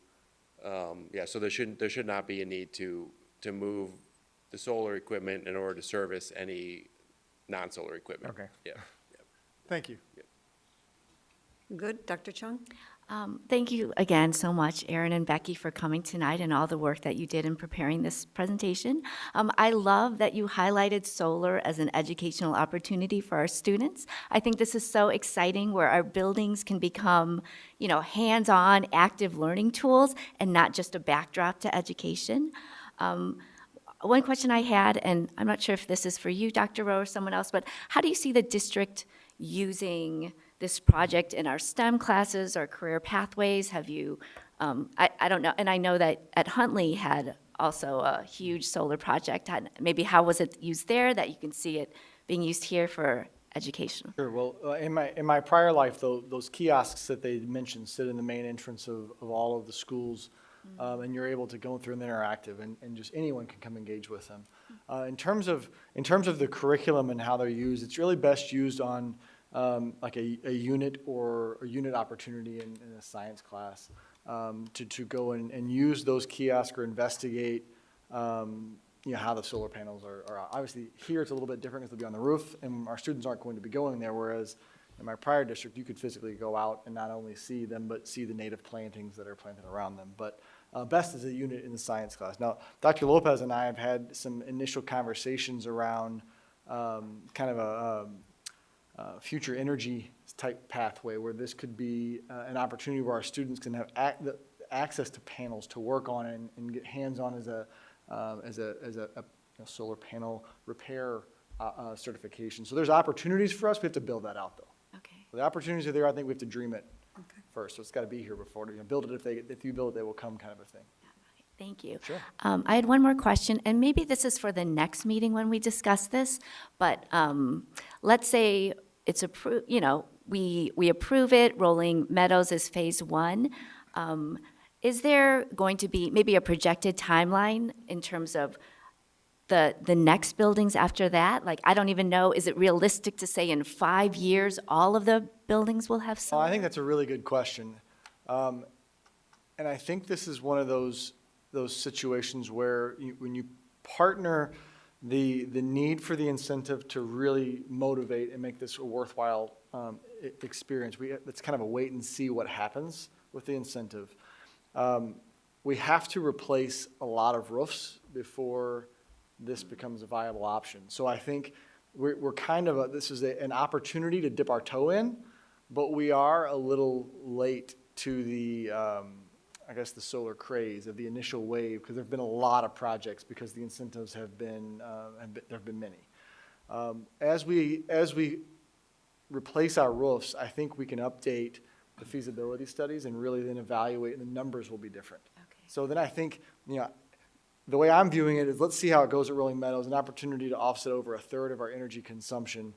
so there should not be a need to move the solar equipment in order to service any non-solar equipment. Okay. Yeah. Thank you. Good, Dr. Chung? Thank you again so much, Erin and Becky, for coming tonight and all the work that you did in preparing this presentation. I love that you highlighted solar as an educational opportunity for our students. I think this is so exciting where our buildings can become, hands-on, active learning tools and not just a backdrop to education. One question I had, and I'm not sure if this is for you, Dr. Rowe, or someone else, but how do you see the district using this project in our STEM classes or career pathways? Have you, I don't know, and I know that at Huntley had also a huge solar project. Maybe how was it used there that you can see it being used here for education? Sure. Well, in my prior life, though, those kiosks that they mentioned sit in the main entrance of all of the schools, and you're able to go through and interactive, and just anyone can come engage with them. In terms of the curriculum and how they're used, it's really best used on a unit or a unit opportunity in a science class, to go and use those kiosks or investigate how the solar panels are obviously here it's a little bit different because they'll be on the roof and our students aren't going to be going there, whereas in my prior district you could physically go out and not only see them but see the native plantings that are planted around them. But best is a unit in the science class. Now, Dr. Lopez and I have had some initial conversations around kind of a future energy type pathway where this could be an opportunity where our students can have access to panels to work on and get hands-on as a solar panel repair certification. So there's opportunities for us. We have to build that out, though. Okay. So the opportunities are there. I think we have to dream it first. So it's got to be here before build it. If you build it, they will come, kind of a thing. Thank you. Sure. I had one more question, and maybe this is for the next meeting when we discuss this, but let's say it's approved, we approve it, Rolling Meadows is phase 1. Is there going to be maybe a projected timeline in terms of the next buildings after that? I don't even know, is it realistic to say in 5 years all of the buildings will have solar? I think that's a really good question. And And I think this is one of those situations where when you partner the need for the incentive to really motivate and make this a worthwhile experience, it's kind of a wait and see what happens with the incentive. We have to replace a lot of roofs before this becomes a viable option. So I think we're kind of, this is an opportunity to dip our toe in, but we are a little late to the, I guess, the solar craze of the initial wave, because there have been a lot of projects because the incentives have been, there have been many. As we replace our roofs, I think we can update the feasibility studies and really then evaluate, and the numbers will be different. Okay. So then I think, the way I'm viewing it is, let's see how it goes at Rolling Meadows, an opportunity to offset over a third of our energy consumption.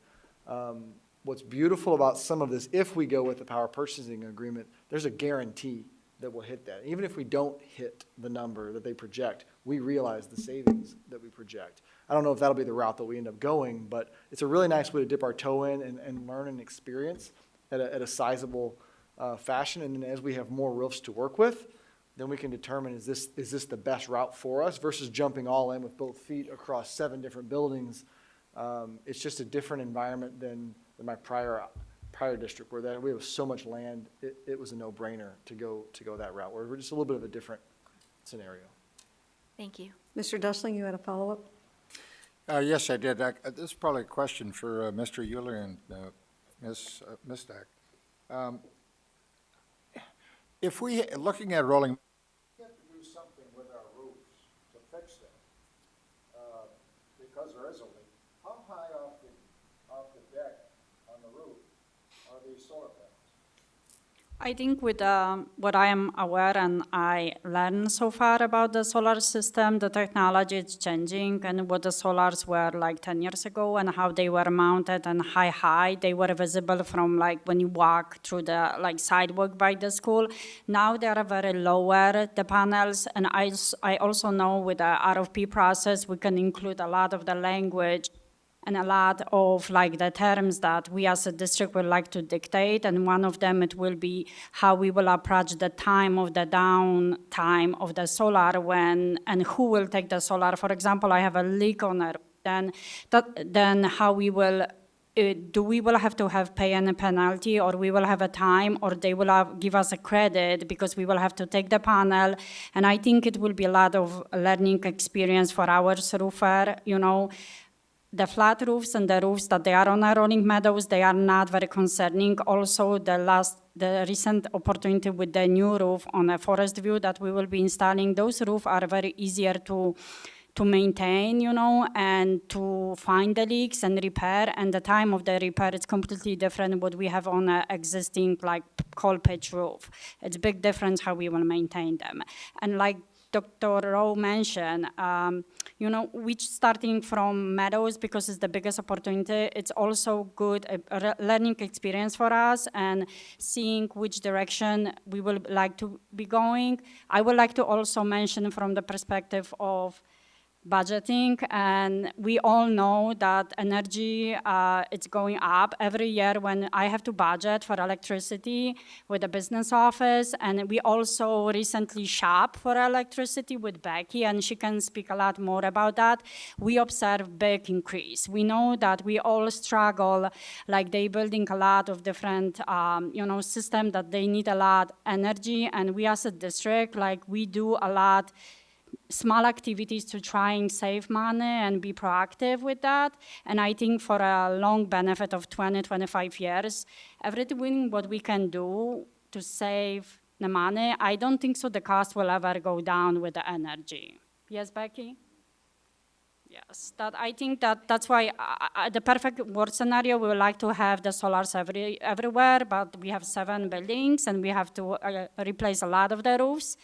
What's beautiful about some of this, if we go with the power purchasing agreement, there's a guarantee that we'll hit that. Even if we don't hit the number that they project, we realize the savings that we project. I don't know if that'll be the route that we end up going, but it's a really nice way to dip our toe in and learn and experience at a sizable fashion. And then as we have more roofs to work with, then we can determine, is this the best route for us versus jumping all in with both feet across 7 different buildings. It's just a different environment than my prior district, where we have so much land, it was a no-brainer to go that route, where we're just a little bit of a different scenario. Thank you. Mr. Dustling, you had a follow-up? Yes, I did. This is probably a question for Mr. Euler and Ms. Mistak. If we, looking at rolling, we have to do something with our roofs to fix them, because there is a leak. How high off the deck on the roof are these solar panels? I think with what I am aware and I learned so far about the solar system, the technology is changing, and what the solars were like 10 years ago and how they were mounted and how high they were visible from like when you walk through the like sidewalk by the school. Now they are very lower, the panels, and I also know with the RFP process, we can include a lot of the language and a lot of like the terms that we as a district would like to dictate, and one of them it will be how we will approach the time of the downtime of the solar when and who will take the solar. For example, I have a leak on it, then how we will do we will have to have pay a penalty, or we will have a time, or they will give us a credit because we will have to take the panel. And I think it will be a lot of learning experience for our roofer, The flat roofs and the roofs that they are on our Rolling Meadows, they are not very concerning. Also, the recent opportunity with the new roof on a Forest View that we will be installing, those roofs are very easier to maintain, and to find the leaks and repair. And the time of the repair is completely different what we have on an existing like coal pitch roof. It's a big difference how we will maintain them. And like Dr. Rowe mentioned, which starting from Meadows, because it's the biggest opportunity, it's also good a learning experience for us and seeing which direction we will like to be going. I would like to also mention from the perspective of budgeting, and we all know that energy it's going up every year when I have to budget for electricity with the business office, and we also recently shop for electricity with Becky, and she can speak a lot more about that. We observe big increase. We know that we all struggle, like they building a lot of different system that they need a lot energy, and we as a district, like we do a lot small activities to try and save money and be proactive with that. And I think for a long benefit of 20, 25 years, everything what we can do to save the money, I don't think so the cost will ever go down with the energy. Yes, Becky? Yes, I think that's why the perfect world scenario, we would like to have the solars everywhere, but we have 7 buildings and we have to replace a lot of the roofs.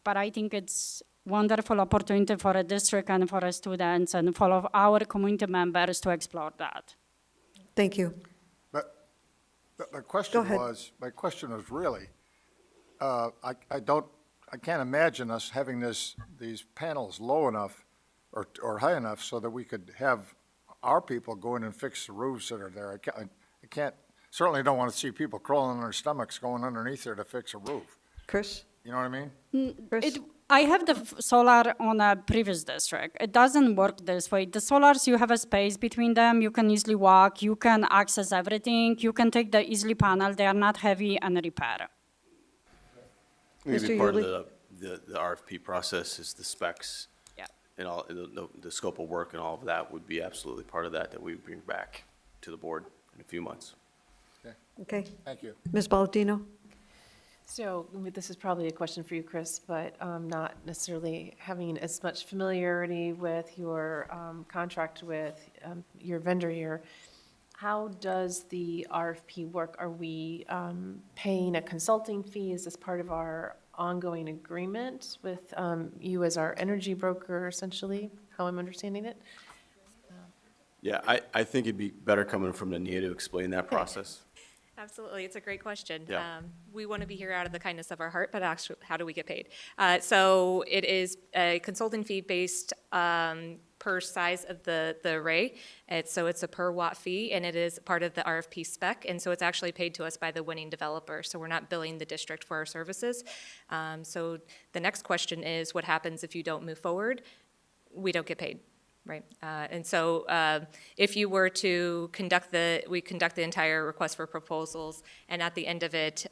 But I think it's wonderful opportunity for a district and for our students and for all of our community members to explore that. Thank you. But my question was really, I can't imagine us having these panels low enough or high enough so that we could have our people go in and fix the roofs that are there. Certainly don't want to see people crawling on their stomachs going underneath there to fix a roof. Chris? You know what I mean? I have the solar on a previous district. It doesn't work this way. The solars, you have a space between them. You can easily walk. You can access everything. You can take the easily panel. They are not heavy and repair. Maybe Mr. part of Yuli? the RFP process is the specs. Yeah. And all, the scope of work and all of that would be absolutely part of that we bring back to the board in a few months. Okay. Thank you. Ms. Baldino? So this is probably a question for you, Chris, but not necessarily having as much familiarity with your contract with your vendor here. How does the RFP work? Are we paying a consulting fee? Is this part of our ongoing agreement with you as our energy broker, essentially, how I'm understanding it? Yeah, I think it'd be better coming from Nania to explain that process. Absolutely, it's a great question. Yeah. We want to be here out of the kindness of our heart, but actually, how do we get paid? So it is a consulting fee based per size of the array. So it's a per watt fee, and it is part of the RFP spec, and so it's actually paid to us by the winning developer, so we're not billing the district for our services. So the next question is, what happens if you don't move forward? We don't get paid. Right, and so if you were to we conduct the entire request for proposals, and at the end of it,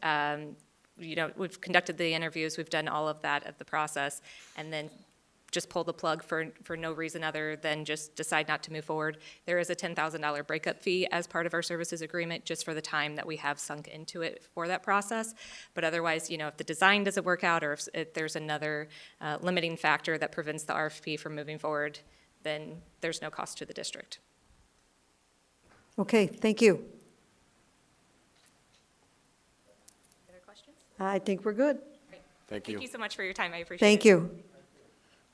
we've conducted the interviews, we've done all of that of the process, and then just pull the plug for no reason other than just decide not to move forward. There is a $10,000 breakup fee as part of our services agreement, just for the time that we have sunk into it for that process. But otherwise, if the design doesn't work out, or if there's another limiting factor that prevents the RFP from moving forward, then there's no cost to the district. Okay, thank you. Other questions? I think we're good. Thank you. Thank you so much for your time, I appreciate it. Thank you.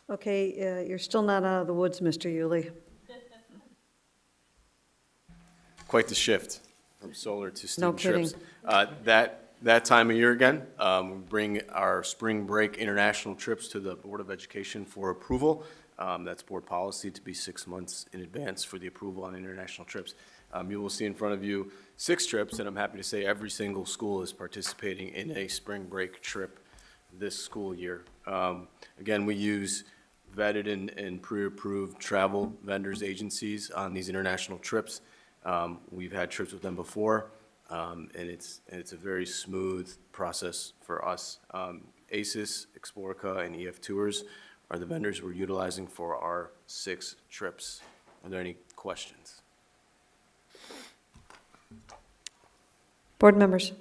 Okay, you're still not out of the woods, Mr. Yuli. Quite the shift from solar to No student trips. kidding. That time of year again, we bring our spring break international trips to the Board of Education for approval. That's board policy to be 6 months in advance for the approval on international trips. You will see in front of you 6 trips, and I'm happy to say every single school is participating in a spring break trip this school year. Again, we use vetted and pre-approved travel vendors, agencies on these international trips. We've had trips with them before, and it's a very smooth process for us. ACES, Explorica, and EF Tours are the vendors we're utilizing for our 6 trips. Are there any questions? Board members?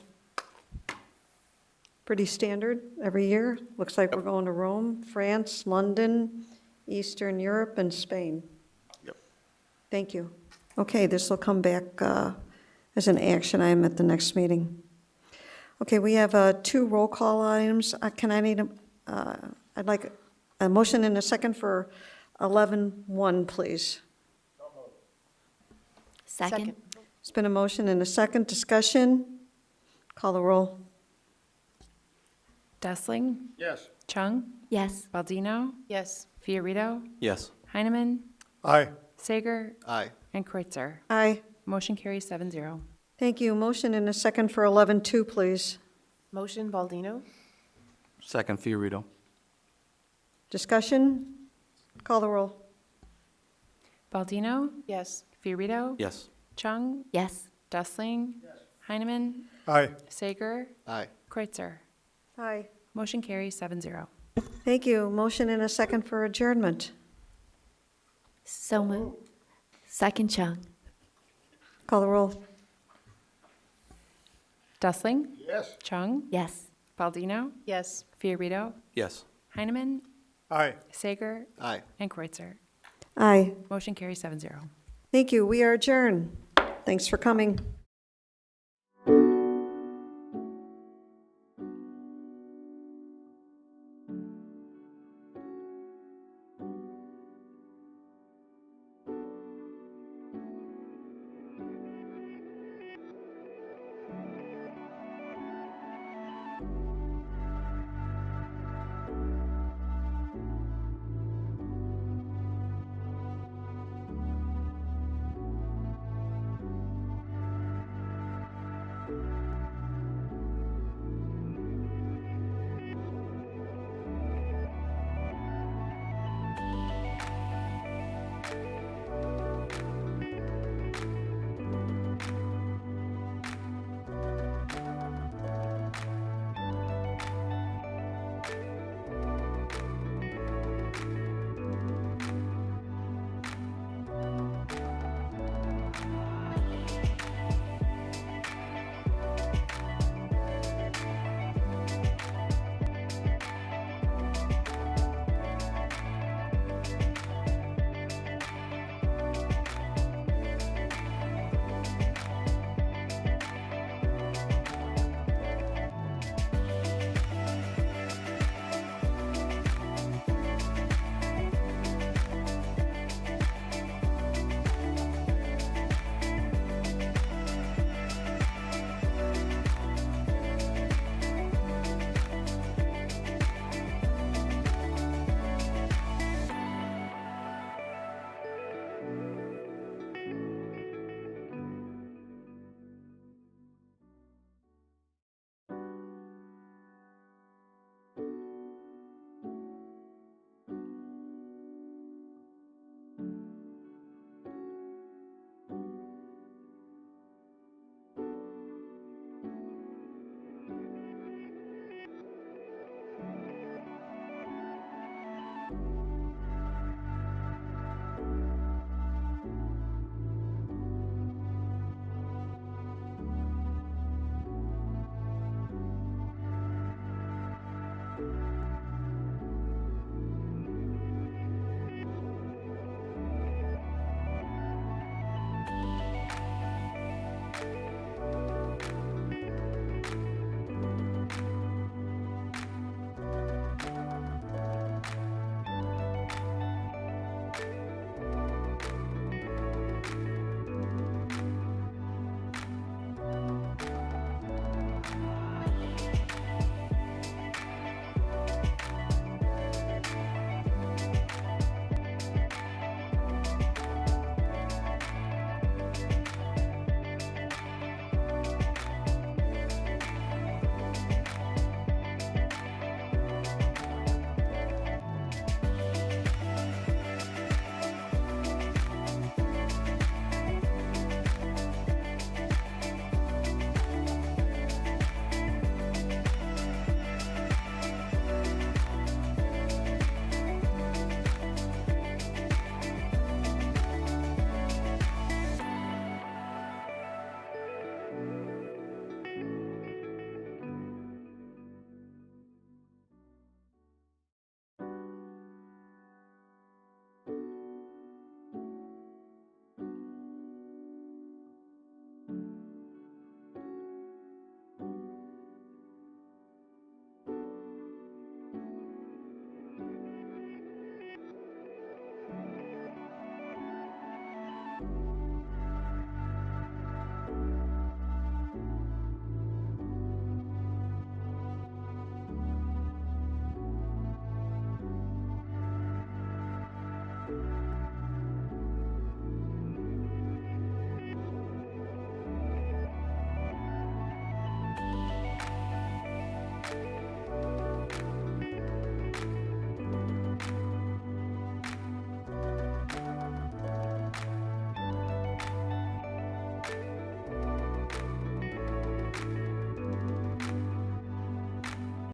Pretty standard every year. Looks like we're going to Rome, France, London, Eastern Europe, and Spain. Yep. Thank you. Okay, this will come back as an action item at the next meeting. Okay, we have 2 roll call items. I'd like a motion and a second for 11-1, please. Second. It's been a motion and a second. Discussion. Call the roll. Dessling? Yes. Chung? Yes. Baldino? Yes. Fiorito? Yes. Heineman? Aye. Sager? Aye. And Kreutzer. Aye. Motion carries 7-0. Thank you. Motion and a second for 11-2, please. Motion Baldino? Second, Fiorito. Discussion. Call the roll. Baldino? Yes. Fiorito? Yes. Chung? Yes. Dessling? Heineman? Aye. Sager? Aye. Kreutzer. Aye. Motion carries 7-0. Thank you. Motion and a second for adjournment. So moved. Second, Chung. Call the roll. Dessling? Yes. Chung? Yes. Baldino? Yes. Fiorito? Yes. Heineman? Aye. Sager? Aye. And Kreutzer. Aye. Motion carries 7-0. Thank you. We are adjourned. Thanks for coming.